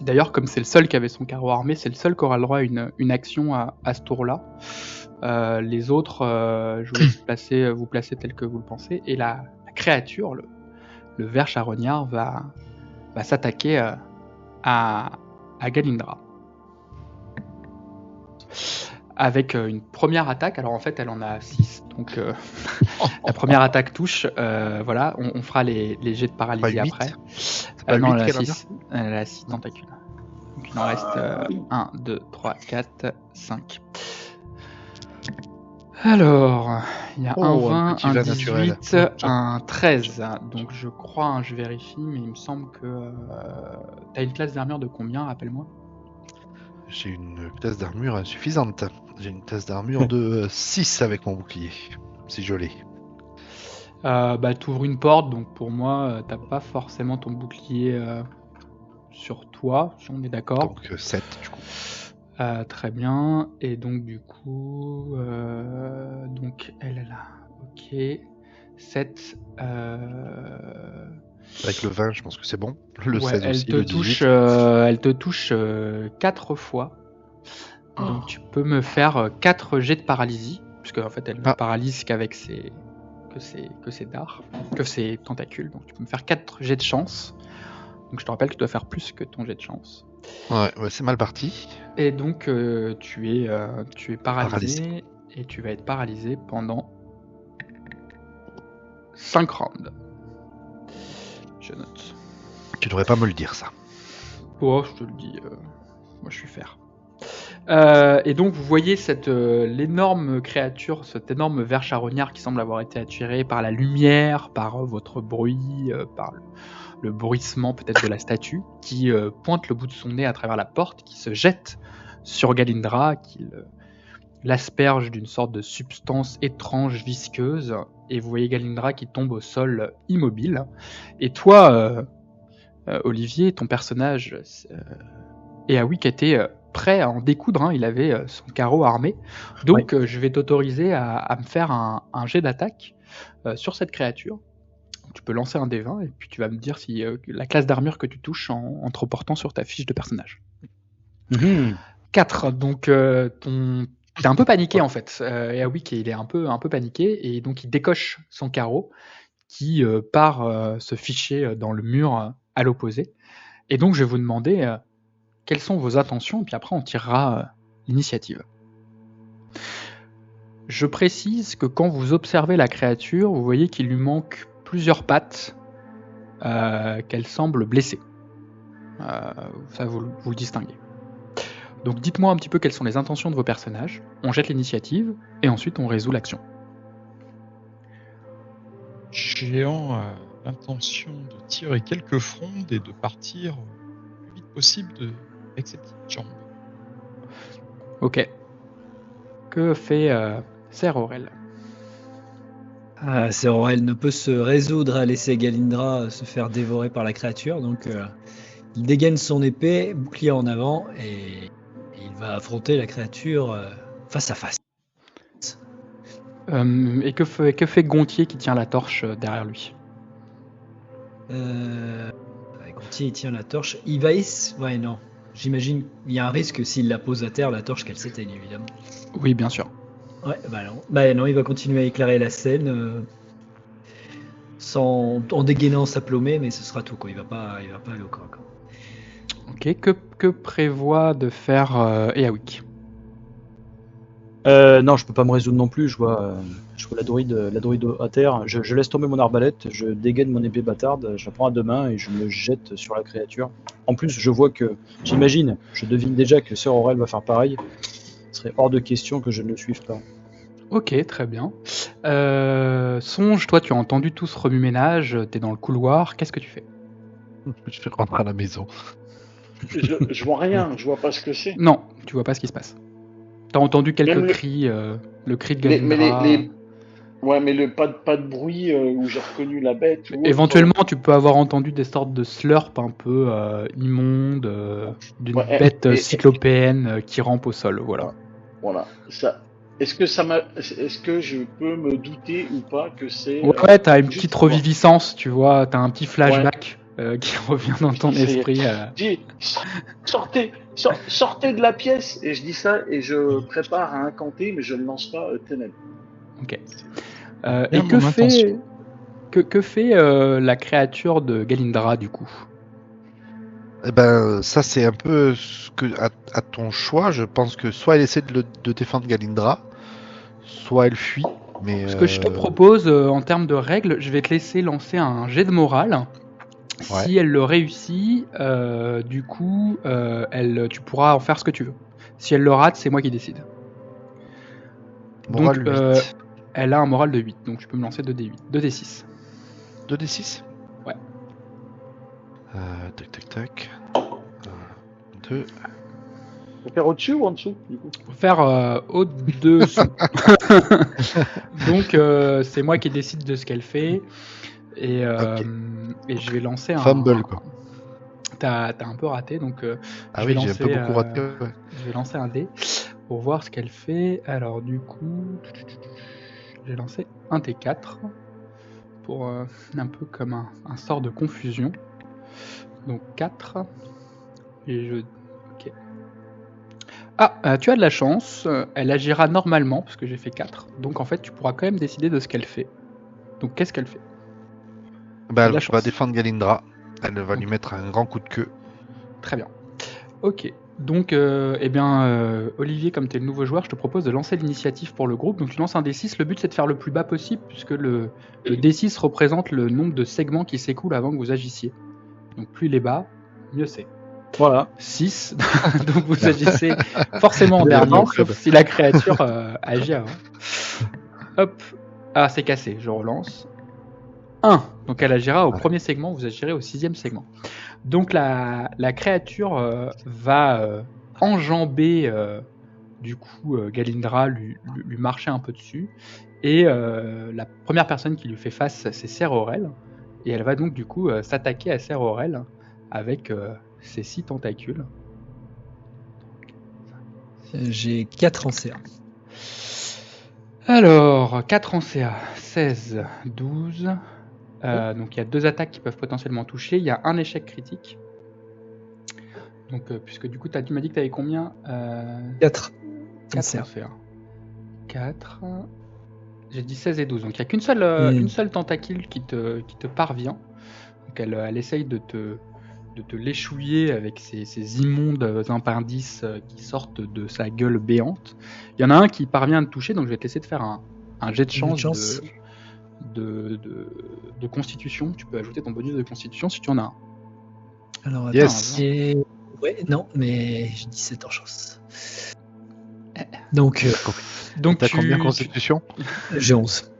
D'ailleurs, comme c'est le seul qui avait son carreau armé, c'est le seul qui aura le droit à une action à ce tour-là. Les autres, je vous laisse vous placer tel que vous le pensez. Et la créature, le ver charognard, va s'attaquer à Galindra. avec une première attaque. Alors en fait, elle en a 6, donc la première attaque touche. Voilà, on fera les jets de paralysie Pas huit. après. pas Non, huit elle a qu'elle a 6. Elle a 6 tentacules. Donc il en reste 1, 2, 3, 4, 5. Alors, il y a un Oh, un 20, petit un vin 18, naturel. un 13. Donc je crois, je vérifie, mais il me semble que... T'as une classe d'armure de combien, rappelle-moi? J'ai une classe d'armure insuffisante. J'ai une classe d'armure de 6 avec mon bouclier. Si je l'ai. Bah, t'ouvres une porte, donc pour moi, t'as pas forcément ton bouclier sur toi, si on est d'accord. Donc 7 du coup. Très bien. Et donc du coup, donc elle est là. Ok. 7. Avec le 20, je pense que c'est bon. Le Ouais, 16 elle aussi, te le touche, 18. elle te touche 4 fois. Donc tu peux me faire 4 jets de paralysie, puisque en fait elle ne paralyse qu'avec ses dards, que ses tentacules. Donc tu peux me faire 4 jets de chance. Donc je te rappelle que tu dois faire plus que ton jet de chance. Ouais, c'est mal parti. Et donc tu es paralysé et tu vas être paralysé pendant 5 rounds. Je note. Tu devrais pas me le dire ça. Oh, je te le dis, moi je suis fer. Et donc vous voyez l'énorme créature, cet énorme ver charognard qui semble avoir été attiré par la lumière, par votre bruit, par le bruissement peut-être de la statue, qui pointe le bout de son nez à travers la porte, qui se jette sur Galindra, qui l'asperge d'une sorte de substance étrange, visqueuse, et vous voyez Galindra qui tombe au sol immobile. Et toi, Olivier, ton personnage, Eawik était prêt à en découdre, hein, il avait son carreau armé. Donc je vais t'autoriser à me faire un jet d'attaque sur cette créature. Tu peux lancer un D20 et puis tu vas me dire si la classe d'armure que tu touches en te reportant sur ta fiche de personnage. 4, donc t'es un peu paniqué en fait. Eawik, il est un peu paniqué et donc il décoche son carreau qui part se ficher dans le mur à l'opposé. Et donc je vais vous demander quelles sont vos intentions, et puis après on tirera l'initiative. Je précise que quand vous observez la créature, vous voyez qu'il lui manque plusieurs pattes, qu'elle semble blessée. Ça, vous le distinguez. Donc dites-moi un petit peu quelles sont les intentions de vos personnages, on jette l'initiative, et ensuite on résout l'action. Géant a l'intention de tirer quelques frondes et de partir le plus vite possible avec ses petites jambes. Ok. Que fait Ser Aurel? Ser Aurel ne peut se résoudre à laisser Galindra se faire dévorer par la créature, donc il dégaine son épée, bouclier en avant, et il va affronter la créature face à face. Et que fait Gontier qui tient la torche derrière lui? Gontier il tient la torche. Ivaïs, ouais non. J'imagine il y a un risque s'il la pose à terre, la torche qu'elle s'éteigne évidemment. Oui, bien sûr. Ouais, bah non, il va continuer à éclairer la scène en dégainant sa plomée, mais ce sera tout quoi. Il va pas aller au corps. Ok, que prévoit de faire Eawik? Non, je peux pas me résoudre non plus. Je vois la druide à terre. Je laisse tomber mon arbalète, je dégaine mon épée bâtarde, je la prends à deux mains et je me jette sur la créature. En plus, je vois que, je devine déjà que Ser Aurel va faire pareil. Ce serait hors de question que je ne le suive pas. Ok, très bien. Songe, toi, tu as entendu tout ce remue-ménage, t'es dans le couloir, qu'est-ce que tu fais? Je vais rentrer à la maison. Je vois rien, je vois pas ce que c'est. Non, tu vois pas ce qui se passe. T'as entendu quelques cris, le cri de Galindra. Ouais, mais pas de bruit où j'ai reconnu la bête. Éventuellement, tu peux avoir entendu des sortes de slurps un peu immondes d'une bête cyclopéenne qui rampe au sol. Voilà. Ça. Est-ce que je peux me douter ou pas que c'est... Ouais, t'as une petite reviviscence, tu vois, t'as un petit flashback qui revient dans ton esprit. Dis, sortez de la pièce. Et je dis ça et je prépare à incanter, mais je ne lance pas ténèbres. Ok. Et que fait la créature de Galindra du coup? Eh ben, ça c'est un peu ce que à ton choix. Je pense que soit elle essaie de défendre Galindra, soit elle fuit. Mais Ce que je te propose en termes de règles, je vais te laisser lancer un jet de morale. Ouais. Si elle le réussit, du coup, tu pourras en faire ce que tu veux. Si elle le rate, c'est moi qui décide. Morale Donc, 8. elle a un moral de 8, donc tu peux me lancer 2d8, 2d6. 2d6. Ouais. Tac tac tac. 2. Faut faire au-dessus ou en dessous, du coup? Faut faire au-dessous. Donc, c'est moi qui décide de ce qu'elle fait. Et, et je vais lancer un... Fumble, quoi. T'as un peu raté, donc Ah je oui, vais j'ai un peu lancer, beaucoup raté. Ouais. je vais lancer un dé pour voir ce qu'elle fait. Alors du coup, j'ai lancé un T4 pour un peu comme un sort de confusion. Donc 4. Et je... Ok. Ah, tu as de la chance. Elle agira normalement, parce que j'ai fait 4. Donc en fait, tu pourras quand même décider de ce qu'elle fait. Donc qu'est-ce qu'elle fait? Bah, de la elle va chance. défendre Galindra. Elle va lui Ok. mettre un grand coup de queue. Très bien. Ok. Donc, Olivier, comme tu es le nouveau joueur, je te propose de lancer l'initiative pour le groupe. Donc, tu lances un D6. Le but, c'est de faire le plus bas possible, puisque le D6 représente le nombre de segments qui s'écoulent avant que vous agissiez. Donc, plus il est bas, mieux c'est. Voilà. 6. Donc, vous agissez forcément en Bienvenue dernier, au club. sauf si la créature agit avant. Hop. Ah, c'est cassé. Je relance. 1. Donc, elle agira au premier segment, vous agirez au 6e segment. Donc la créature va enjamber du coup Galindra, lui marcher un peu dessus, et la première personne qui lui fait face, c'est Serorel, et elle va donc du coup s'attaquer à Serorel avec ses 6 tentacules. J'ai 4 en CA. Alors, 4 en CA, 16, 12... donc il y a 2 attaques qui peuvent potentiellement toucher, il y a un échec critique. Donc puisque du coup tu m'as dit que tu avais combien 4. 4 en CA. 4. J'ai dit 16 et 12. Donc il n'y a qu'une seule, une seule tentacule qui te parvient. Donc elle essaye de te l'échouiller avec ces immondes appendices qui sortent de sa gueule béante. Il y en a un qui parvient à te toucher, donc je vais te laisser de faire un jet de chance, de constitution. Tu peux ajouter ton bonus de constitution si tu en as un. Alors, attends, Yes. Ouais, non, mais j'ai 17 en chance. Donc, T'as combien constitution? j'ai 11.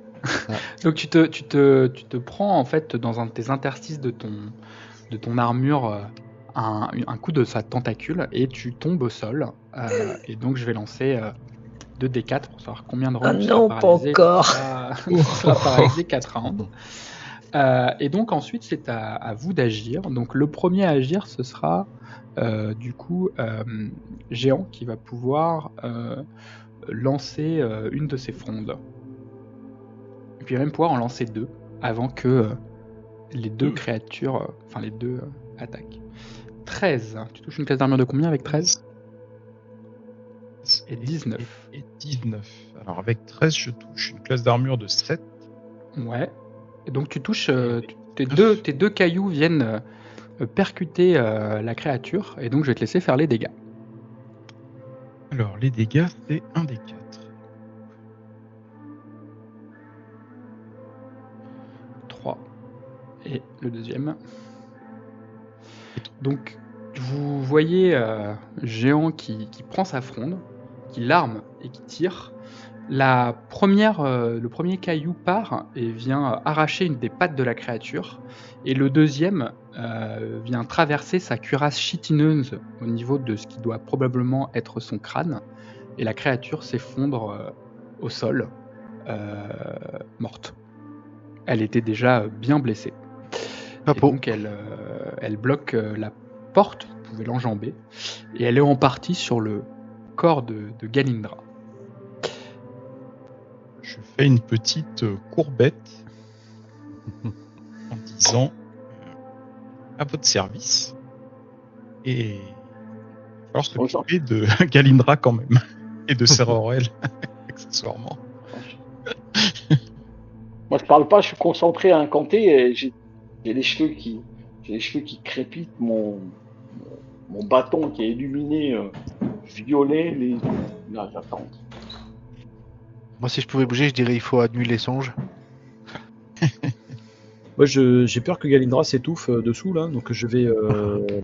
Donc tu te prends en fait dans un de tes interstices de ton armure un coup de sa tentacule et tu tombes au sol. Et donc je vais lancer 2d4 pour savoir combien de rounds tu seras non, pas paralysé. encore. Tu seras paralysé 4 rounds. Et donc ensuite c'est à vous d'agir. Donc le premier à agir ce sera du coup Géant qui va pouvoir lancer une de ses frondes. Et puis il va même pouvoir en lancer 2 avant que les deux créatures, enfin les deux attaquent. 13. Tu touches une classe d'armure de combien avec 13? Et 19. Et 19. Alors avec 13, je touche une classe d'armure de 7. Ouais. Et donc tu touches... tes deux cailloux viennent percuter la créature, et donc je vais te laisser faire les dégâts. Alors les dégâts, c'est 1 des 4. Et le deuxième. Donc vous voyez Géant qui prend sa fronde, qui l'arme et qui tire. Le premier caillou part et vient arracher une des pattes de la créature, et le deuxième vient traverser sa cuirasse chitineuse au niveau de ce qui doit probablement être son crâne, et la créature s'effondre au sol, morte. Elle était déjà bien blessée. Et donc elle bloque la porte, vous pouvez l'enjamber, et elle est en partie sur le corps de Galindra. Je fais une petite courbette en disant à votre service, et il va falloir s'occuper de Galindra quand même, et de Serorel accessoirement. Moi je parle pas, je suis concentré à incanter et j'ai les cheveux qui crépitent, mon mon bâton qui est illuminé violet. Là, j'attends. Moi, si je pouvais bouger, je dirais il faut annuler les songes. Moi, j'ai peur que Galindra s'étouffe dessous, là, donc je vais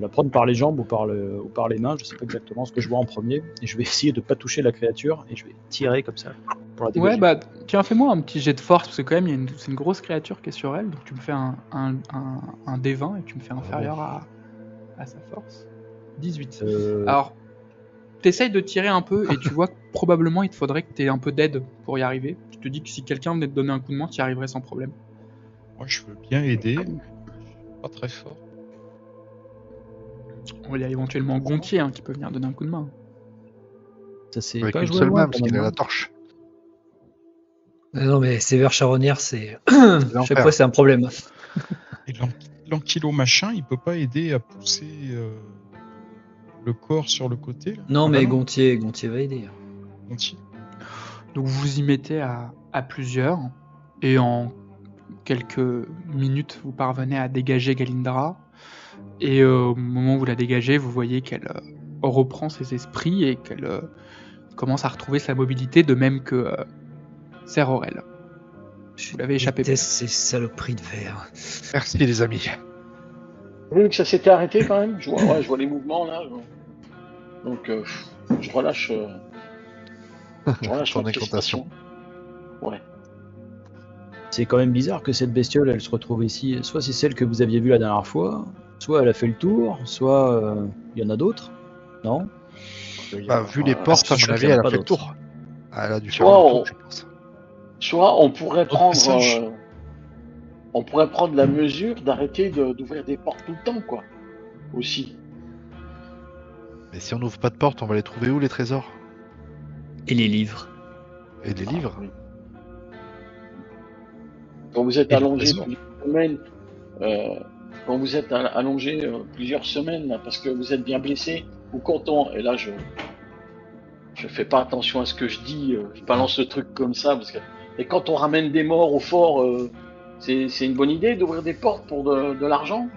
la prendre par les jambes ou par les mains, je sais pas exactement ce que je vois en premier, et je vais essayer de pas toucher la créature, et je vais tirer comme ça pour la dégager. Ouais, bah, tiens, fais-moi un petit jet de force, parce que quand même, c'est une grosse créature qui est sur elle, donc tu me fais un D20 et tu me fais inférieur à sa force. 18. Alors, t'essayes de tirer un peu, et tu vois que probablement il te faudrait que t'aies un peu d'aide pour y arriver. Tu te dis que si quelqu'un venait te donner un coup de main, tu y arriverais sans problème. Moi, je veux bien aider. Pas très fort. Il y a éventuellement Gontier qui peut venir donner un coup de main. Ça c'est Avec pas une joué seule loin, main, parce quand qu'il a même, la hein. torche. Non, mais sévère charognard, c'est. l'enfer. Chaque fois, c'est un problème. Et l'ankylo machin, il peut pas aider à pousser le corps sur le côté là Non, Ah mais bah Gontier va aider. Gontier. Donc vous vous y mettez à plusieurs, et en quelques minutes, vous parvenez à dégager Galindra, et au moment où vous la dégagez, vous voyez qu'elle reprend ses esprits et qu'elle commence à retrouver sa mobilité, de même que Ser Aurel. Vous l'avez échappé. Je déteste ces saloperies de verre. Merci les amis. Vous avez vu que ça s'était arrêté quand même. Je vois les mouvements là. Donc je relâche Ton ma incantation. prestation. Ouais. C'est quand même bizarre que cette bestiole, elle se retrouve ici. Soit c'est celle que vous aviez vue la dernière fois, soit elle a fait le tour, soit il y en a d'autres. Non? Bah, vu les portes, à je mon crois avis, qu'il y en a elle a pas fait le d'autres. tour. Elle a dû Soit faire le on- tour, je pense. Soit on pourrait passage. prendre la mesure d'arrêter d'ouvrir des portes tout le temps, quoi. Aussi. Mais si on n'ouvre pas de porte, on va les trouver où les trésors? Et les livres. Et les livres? Oui. Quand vous êtes Et le allongé trésor. plusieurs semaines, quand vous êtes allongé plusieurs semaines là, parce que vous êtes bien blessé, ou quand et là je fais pas attention à ce que je dis, je balance le truc comme ça parce que et quand on ramène des morts au fort, c'est une bonne idée d'ouvrir des portes pour de l'argent.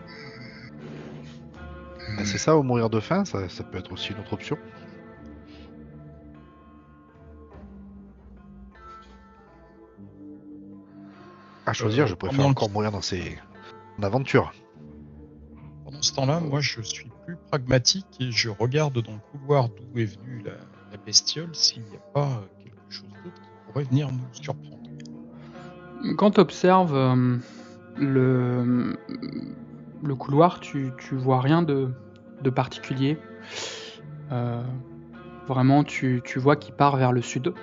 Bah, c'est ça, ou mourir de faim, ça peut être aussi une autre option. À choisir, je préfère pendant encore mourir dans ces aventures. Pendant ce temps-là, moi, je suis plus pragmatique et je regarde dans le couloir d'où est venue la bestiole s'il n'y a pas quelque chose d'autre qui pourrait venir nous surprendre. Quand tu observes le couloir, tu vois rien de particulier. Vraiment, tu vois qu'il part vers le sud.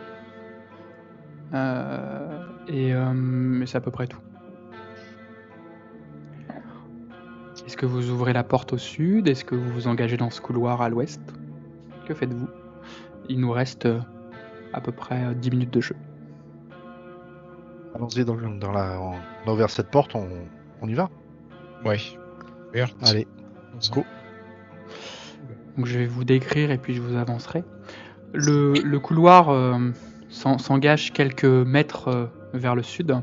Mais c'est à peu près tout. Est-ce que vous ouvrez la porte au sud? Est-ce que vous vous engagez dans ce couloir à l'ouest? Que faites-vous? Il nous reste à peu près 10 minutes de jeu. Allons-y, on a ouvert cette porte, on y va. Ouais. Verte. Allez, go. Donc je vais vous décrire et puis je vous avancerai. Le couloir s'engage quelques mètres vers le sud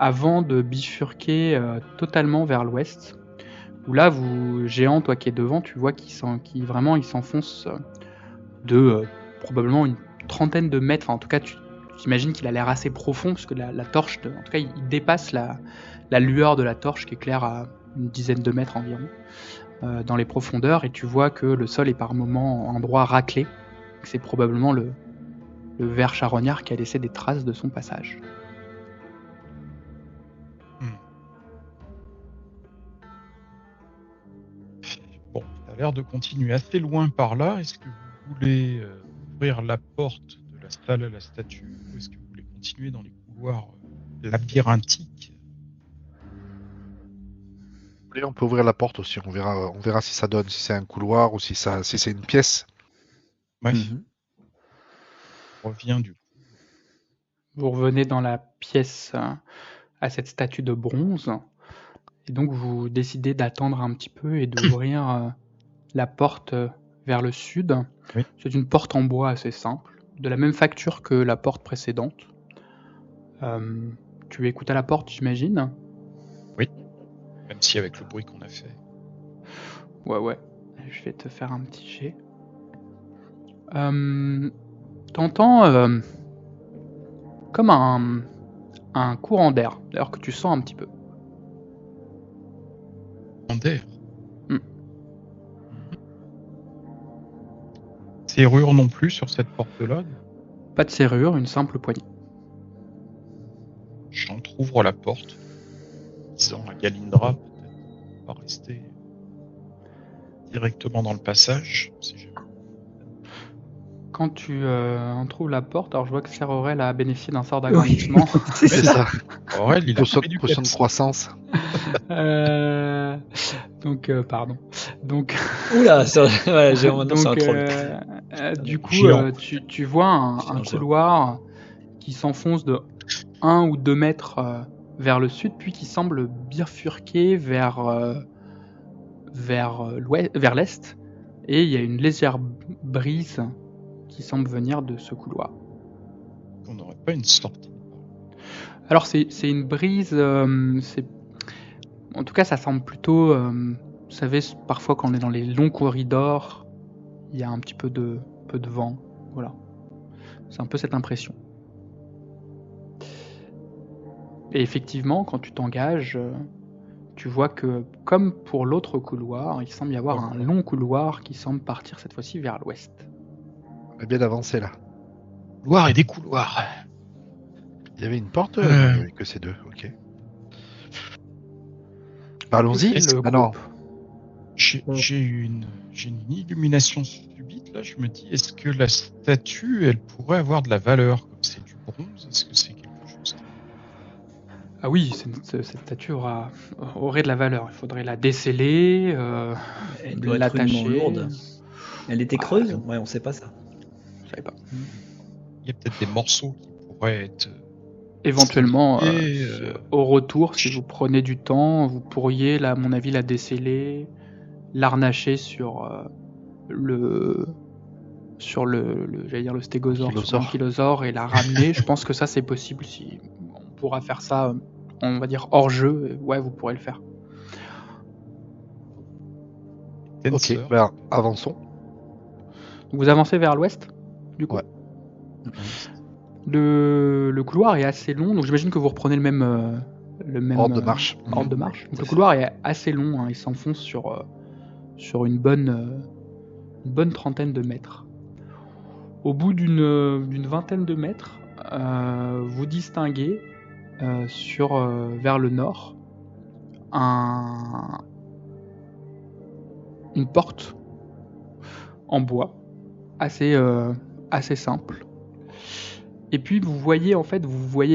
avant de bifurquer totalement vers l'ouest. Où là, géant, toi qui es devant, tu vois qu'il s'enfonce de probablement une trentaine de mètres. Enfin, en tout cas, tu t'imagines qu'il a l'air assez profond parce que la torche, en tout cas, il dépasse la lueur de la torche qui éclaire à une dizaine de mètres environ dans les profondeurs, et tu vois que le sol est par moments en endroit raclé. C'est probablement le ver charognard qui a laissé des traces de son passage. Bon, ça a l'air de continuer assez loin par là. Est-ce que vous voulez ouvrir la porte de la salle à la statue, ou est-ce que vous voulez continuer dans les couloirs labyrinthiques? On peut ouvrir la porte aussi, on verra si ça donne, si c'est un couloir ou si c'est une pièce. Ouais. Mhm. On revient du coup. Vous revenez dans la pièce à cette statue de bronze, et donc vous décidez d'attendre un petit peu et d'ouvrir la porte vers le sud. Oui. C'est une porte en bois assez simple, de la même facture que la porte précédente. Tu écoutes à la porte, j'imagine? Oui. Même si avec le bruit qu'on a fait. Ouais. Je vais te faire un petit jet. T'entends comme un courant d'air, d'ailleurs que tu sens un petit peu. En d'air. Hmm. Serrure non plus sur cette porte-là. Pas de serrure, une simple poignée. J'entrouvre la porte, disant à Galindra peut-être pas rester directement dans le passage. Si jamais. Quand tu trouves la porte, alors je vois que Serorel a bénéficié d'un sort d'agrandissement. C'est ça. Aurel, il a Potion pris du potion de peps. croissance. Donc, pardon. Donc, Oula, ça, ouais, j'ai maintenant c'est un donc troll. du coup, Géant. tu vois un Géant. couloir qui s'enfonce de 1 ou 2 mètres vers le sud, puis qui semble bifurquer vers l'est. Et il y a une légère brise qui semble venir de ce couloir. On n'aurait pas une sortie. Alors c'est une brise, en tout cas ça semble plutôt, vous savez, parfois quand on est dans les longs corridors, il y a un petit peu de vent, voilà. C'est un peu cette impression. Et effectivement, quand tu t'engages, tu vois que, comme pour l'autre couloir, il semble y avoir un long couloir qui semble partir cette fois-ci vers l'ouest. On a bien avancé là. Couloir et des couloirs. Il y avait une porte Euh. Non, il y avait que ces deux, ok. Allons-y. Est-ce Le Ah non, groupe. J'ai une illumination subite là. Je me dis, est-ce que la statue, elle pourrait avoir de la valeur comme c'est du bronze? Est-ce que c'est quelque chose Ah oui, cette statue aurait de la valeur. Il faudrait la déceler, Elle doit être l'attacher. rudement lourde. Elle était creuse? Ouais, on sait pas ça. Je savais pas. Il y a peut-être des morceaux qui pourraient être. Éventuellement, Et, au retour, si vous prenez du temps, vous pourriez, là, à mon avis, la déceler, l'arnacher sur j'allais dire le stégosaure, sur Ankylosaure. l'ankylosaure et la ramener. Je pense que ça, c'est possible. Si on pourra faire ça, on va dire hors jeu. Ouais, vous pourrez le faire. ok, Tenseur. ben, avançons. Vous avancez vers l'ouest, du coup. Ouais. Le couloir est assez long, donc j'imagine que vous reprenez le même Ordre de marche. ordre de marche. Donc le couloir est assez long, hein, il s'enfonce sur une bonne trentaine de mètres. Au bout d'une vingtaine de mètres, vous distinguez vers le nord une porte en bois assez simple. Et puis vous voyez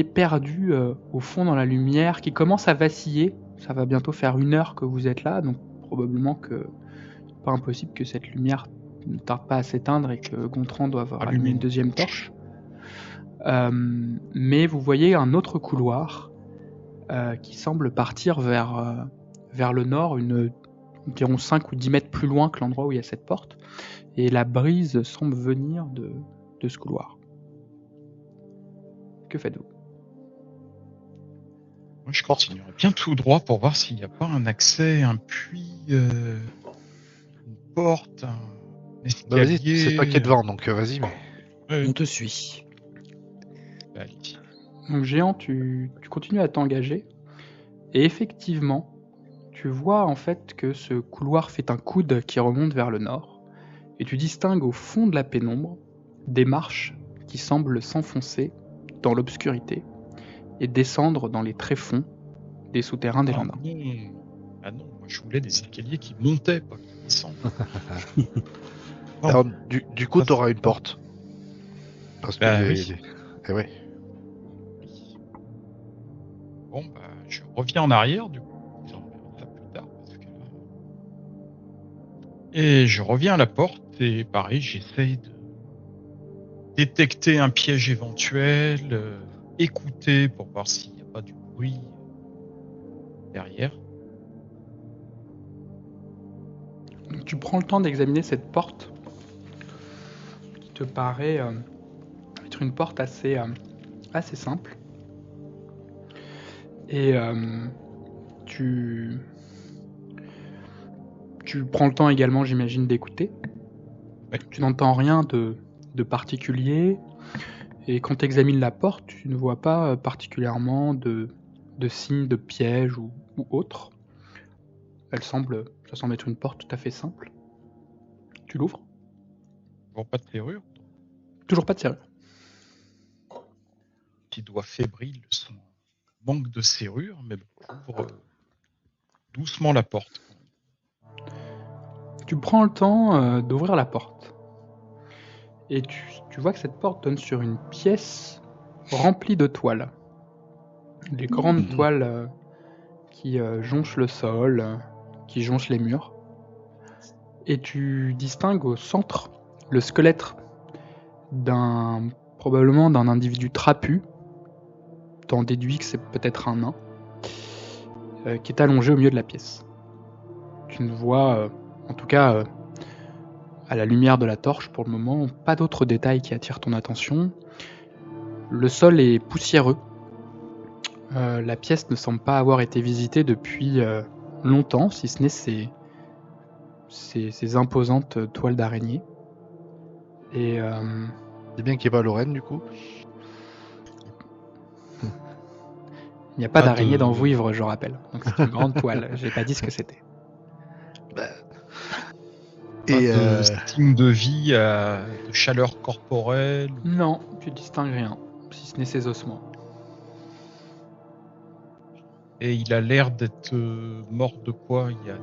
perdu au fond dans la lumière qui commence à vaciller. Ça va bientôt faire 1 heure que vous êtes là, donc probablement que c'est pas impossible que cette lumière ne tarde pas à s'éteindre et que Gontran doive rallumer une deuxième torche. Mais vous voyez un autre couloir qui semble partir vers le nord, environ 5 ou 10 mètres plus loin que l'endroit où il y a cette porte. Et la brise semble venir de ce couloir. Que faites-vous? Moi, je continuerai bien tout droit pour voir s'il n'y a pas un accès, un puits, une porte, un Bah, escalier. vas-y, c'est toi qui es devant, donc vas-y. Mais... Ouais, On te suit. allez. Donc Géant, tu continues à t'engager. Et effectivement, tu vois en fait que ce couloir fait un coude qui remonte vers le nord. Et tu distingues au fond de la pénombre des marches qui semblent s'enfoncer dans l'obscurité et descendre dans les tréfonds des souterrains des Landins. Ah non, moi je voulais des escaliers qui montaient, pas qui descendent. Non. Alors, du coup, tu auras une porte. Parce que Bah oui. Eh ouais. Bon, bah, je reviens en arrière, du coup. On verra ça plus tard, parce que... Et je reviens à la porte, et pareil, j'essaye de détecter un piège éventuel, écouter pour voir s'il n'y a pas du bruit derrière. Donc, tu prends le temps d'examiner cette porte qui te paraît être une porte assez simple. Et tu Tu prends le temps également, j'imagine, d'écouter. Ouais. Tu n'entends rien de particulier. Et quand tu examines la porte, tu ne vois pas particulièrement de signes de piège ou autre. Ça semble être une porte tout à fait simple. Tu l'ouvres. Bon, pas de serrure. Toujours pas de serrure. Petit doigt fébrile, son manque de serrure, mais ouvre doucement la porte. Tu prends le temps d'ouvrir la porte. Et tu vois que cette porte donne sur une pièce remplie de toiles. Des grandes toiles qui jonchent le sol, qui jonchent les murs. Et tu distingues au centre le squelette probablement d'un individu trapu. T'en déduis que c'est peut-être un nain, qui est allongé au milieu de la pièce. Tu ne vois, en tout cas, à la lumière de la torche pour le moment, pas d'autres détails qui attirent ton attention. Le sol est poussiéreux. La pièce ne semble pas avoir été visitée depuis longtemps, si ce n'est ces imposantes toiles d'araignée. Et C'est bien qu'il n'y ait pas Lorraine, du coup. il n'y a pas Pas d'araignée de- dans Vouivre, je rappelle. Donc c'est une grande toile. J'ai pas dit ce que c'était. Pas Et de signe de vie, de chaleur corporelle. Non, tu distingues rien, si ce n'est ses ossements. Et il a l'air d'être mort de quoi il y a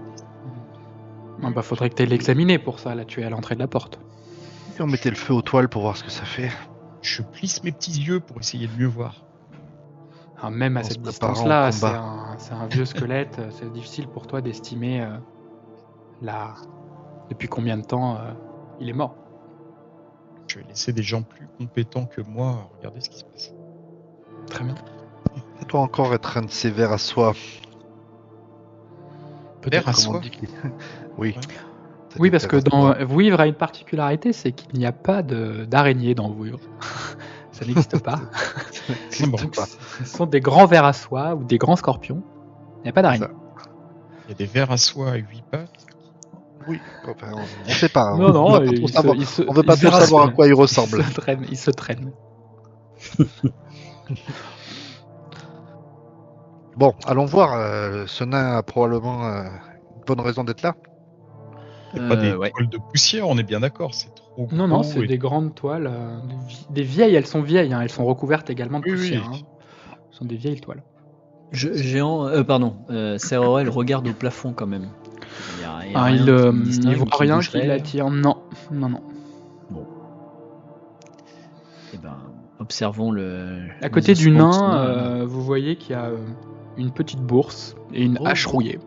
Ah bah, faudrait que tu ailles l'examiner pour ça. Là, tu es à l'entrée de la porte. si on mettait le feu aux toiles pour voir ce que ça fait. Je plisse mes petits yeux pour essayer de mieux voir. Alors, même à En cette se préparant distance-là, au c'est combat. un vieux squelette. C'est difficile pour toi d'estimer depuis combien de temps il est mort. Je vais laisser des gens plus compétents que moi regarder ce qui se passe. Très bien. Ça doit encore être un de ces vers à soie. Peut-être à comme on soi. dit oui. Ouais. Ça Oui, doit parce être que vers à soie. Vouivre a une particularité, c'est qu'il n'y a pas d'araignée dans Vouivre. Ça n'existe pas. Bon. Donc, ce sont des grands vers à soie ou des grands scorpions. Il n'y a pas d'araignée. Ça. Il y a des vers à soie à 8 pattes. Oui, enfin, on ne sait pas. Non, non, on veut pas il trop se- savoir, il se- on veut pas il se trop savoir à traîne. quoi il ressemble. Il se traîne. Bon, allons voir. Ce nain a probablement une bonne raison d'être là. C'est pas des Ouais. toiles de poussière, on est bien d'accord. C'est trop Non, non, gros c'est et- des grandes toiles. Des vieilles, elles sont vieilles. Hein, elles sont recouvertes également de Oui, poussière. oui. Hein. Ce sont des vieilles toiles. Ser Aurel regarde au plafond quand même. Il y a Ah, rien il qui distingue, voit qui rien qui bougerait. l'attire. Non, non, non. Eh ben, observons le. À côté les du ossements de ce nain, vous voyez qu'il y a une petite bourse et une Oh. hache rouillée.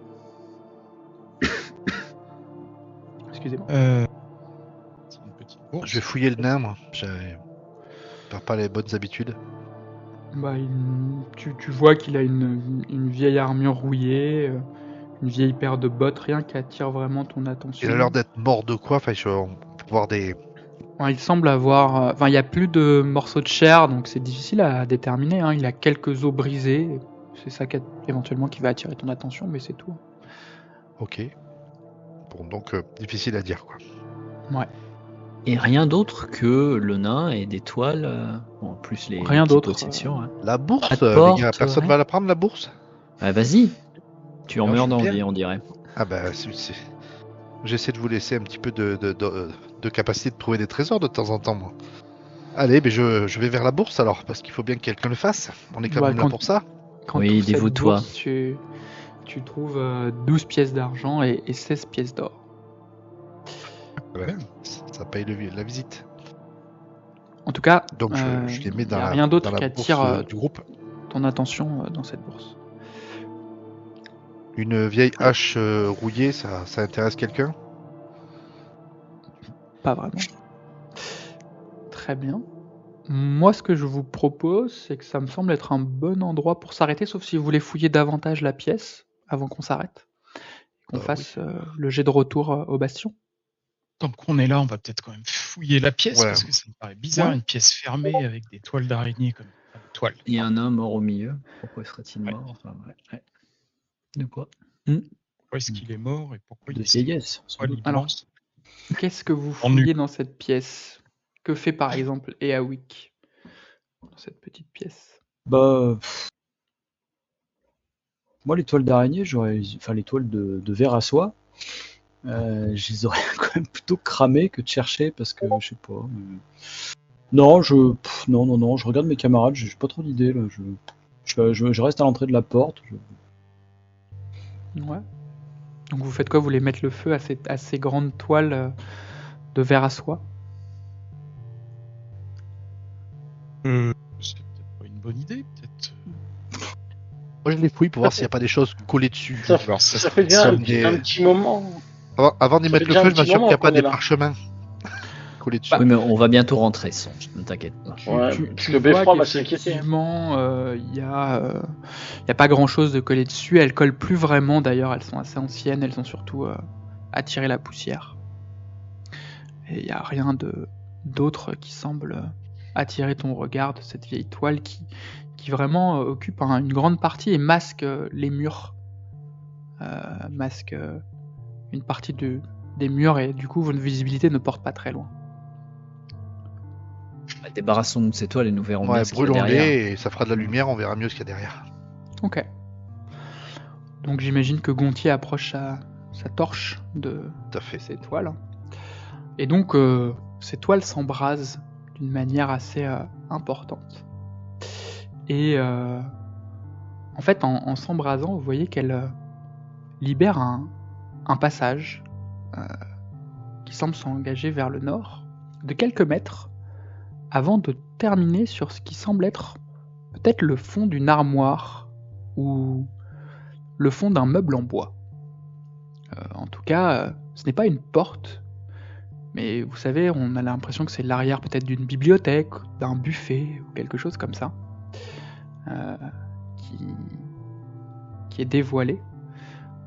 Excusez-moi. C'est une petite bourse. Je vais fouiller le nain, moi. Je perds pas les bonnes habitudes. Bah, tu vois qu'il a une vieille armure rouillée, une vieille paire de bottes, rien qui attire vraiment ton attention. Il a l'air d'être mort de quoi? Enfin, on peut voir des. Ouais, il semble avoir. Enfin, il n'y a plus de morceaux de chair, donc c'est difficile à déterminer. Hein. Il a quelques os brisés. C'est ça éventuellement qui va attirer ton attention, mais c'est tout. Ok. Bon, donc difficile à dire, quoi. Ouais. Et rien d'autre que le nain et des toiles. Bon, plus les Rien petits d'autre, possessions. Hein. La bourse, Pas de les porte, gars, personne rien. va la prendre, la bourse? Ah, vas-y. Tu en Alors, meurs je veux d'envie, bien. on dirait. Ah bah, j'essaie de vous laisser un petit peu de capacité de trouver des trésors de temps en temps, moi. Allez, mais je vais vers la bourse alors, parce qu'il faut bien que quelqu'un le fasse. On est quand Bah, même là pour ça. Quand Oui, tu ouvres cette dévoue-toi. bourse, tu trouves 12 pièces d'argent et 16 pièces d'or. Ouais, ça paye la visite. En tout cas, Donc je les mets il dans n'y a la, rien d'autre dans la qui bourse attire du groupe. ton attention dans cette bourse. Une vieille hache rouillée, ça intéresse quelqu'un? Pas vraiment. Très bien. Moi, ce que je vous propose, c'est que ça me semble être un bon endroit pour s'arrêter, sauf si vous voulez fouiller davantage la pièce avant qu'on s'arrête. Qu'on fasse le jet de retour au bastion. Tant qu'on est là, on va peut-être quand même fouiller la pièce, Ouais. parce que ça me paraît bizarre, Ouais. une pièce fermée avec des toiles d'araignée comme des toiles. Il y a un homme mort au milieu. Pourquoi serait-il Ouais. mort? Enfin, ouais. De quoi? Pourquoi est-ce qu'il est mort et pourquoi De il vieillesse. sans pourquoi doute. l'immense- Alors, Qu'est-ce que vous Ennui. fouillez dans cette pièce? Que fait par exemple Eawick dans cette petite pièce? Bah, moi, les toiles d'araignée, enfin les toiles de verre à soie, je les aurais quand même plutôt cramées que de chercher parce que je sais pas. Non, non, je regarde mes camarades, j'ai pas trop d'idées là. Je reste à l'entrée de la porte. Ouais. Donc vous faites quoi? Vous voulez mettre le feu à ces grandes toiles de verre à soie? C'est peut-être pas une bonne idée, peut-être. Moi, je les fouille pour voir s'il n'y a pas des choses collées dessus. Alors, Ça fait déjà ça un me petit moment. Avant d'y Ça mettre fait le déjà feu, un je petit m'assure qu'il n'y moment a pas qu'on des est là. parchemins collés dessus. Oui, mais on va bientôt rentrer, Songe, ne t'inquiète pas. Ouais, Tu parce que vois Beffroi va s'inquiéter. qu'effectivement, il y a pas grand-chose de collé dessus. Elles collent plus vraiment d'ailleurs. Elles sont assez anciennes. Elles ont surtout attiré la poussière. Et il n'y a rien d'autre qui semble attirer ton regard de cette vieille toile qui vraiment occupe une grande partie et masque les murs. Masque une partie des murs et du coup votre visibilité ne porte pas très loin. Débarrassons-nous de ces toiles et nous verrons Ouais, bien ce qu'il y a derrière. brûlons-les et ça fera de la lumière, on verra mieux ce qu'il y a derrière. Ok. Donc j'imagine que Gontier approche sa torche de Tout à fait. ces toiles. Et donc ces toiles s'embrasent d'une manière assez importante. Et en fait, en s'embrasant, vous voyez qu'elle libère un passage qui semble s'engager vers le nord de quelques mètres avant de terminer sur ce qui semble être peut-être le fond d'une armoire ou le fond d'un meuble en bois. En tout cas, ce n'est pas une porte, mais vous savez, on a l'impression que c'est l'arrière peut-être d'une bibliothèque, d'un buffet ou quelque chose comme ça, qui est dévoilé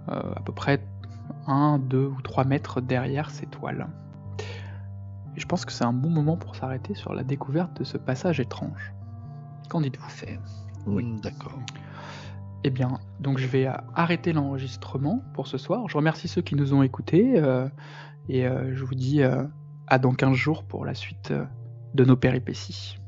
à peu près 1, 2 ou 3 mètres derrière ces toiles. Et je pense que c'est un bon moment pour s'arrêter sur la découverte de ce passage étrange. Qu'en dites-vous? Oui. D'accord. Eh bien, donc je vais arrêter l'enregistrement pour ce soir. Je remercie ceux qui nous ont écoutés et je vous dis à dans 15 jours pour la suite de nos péripéties.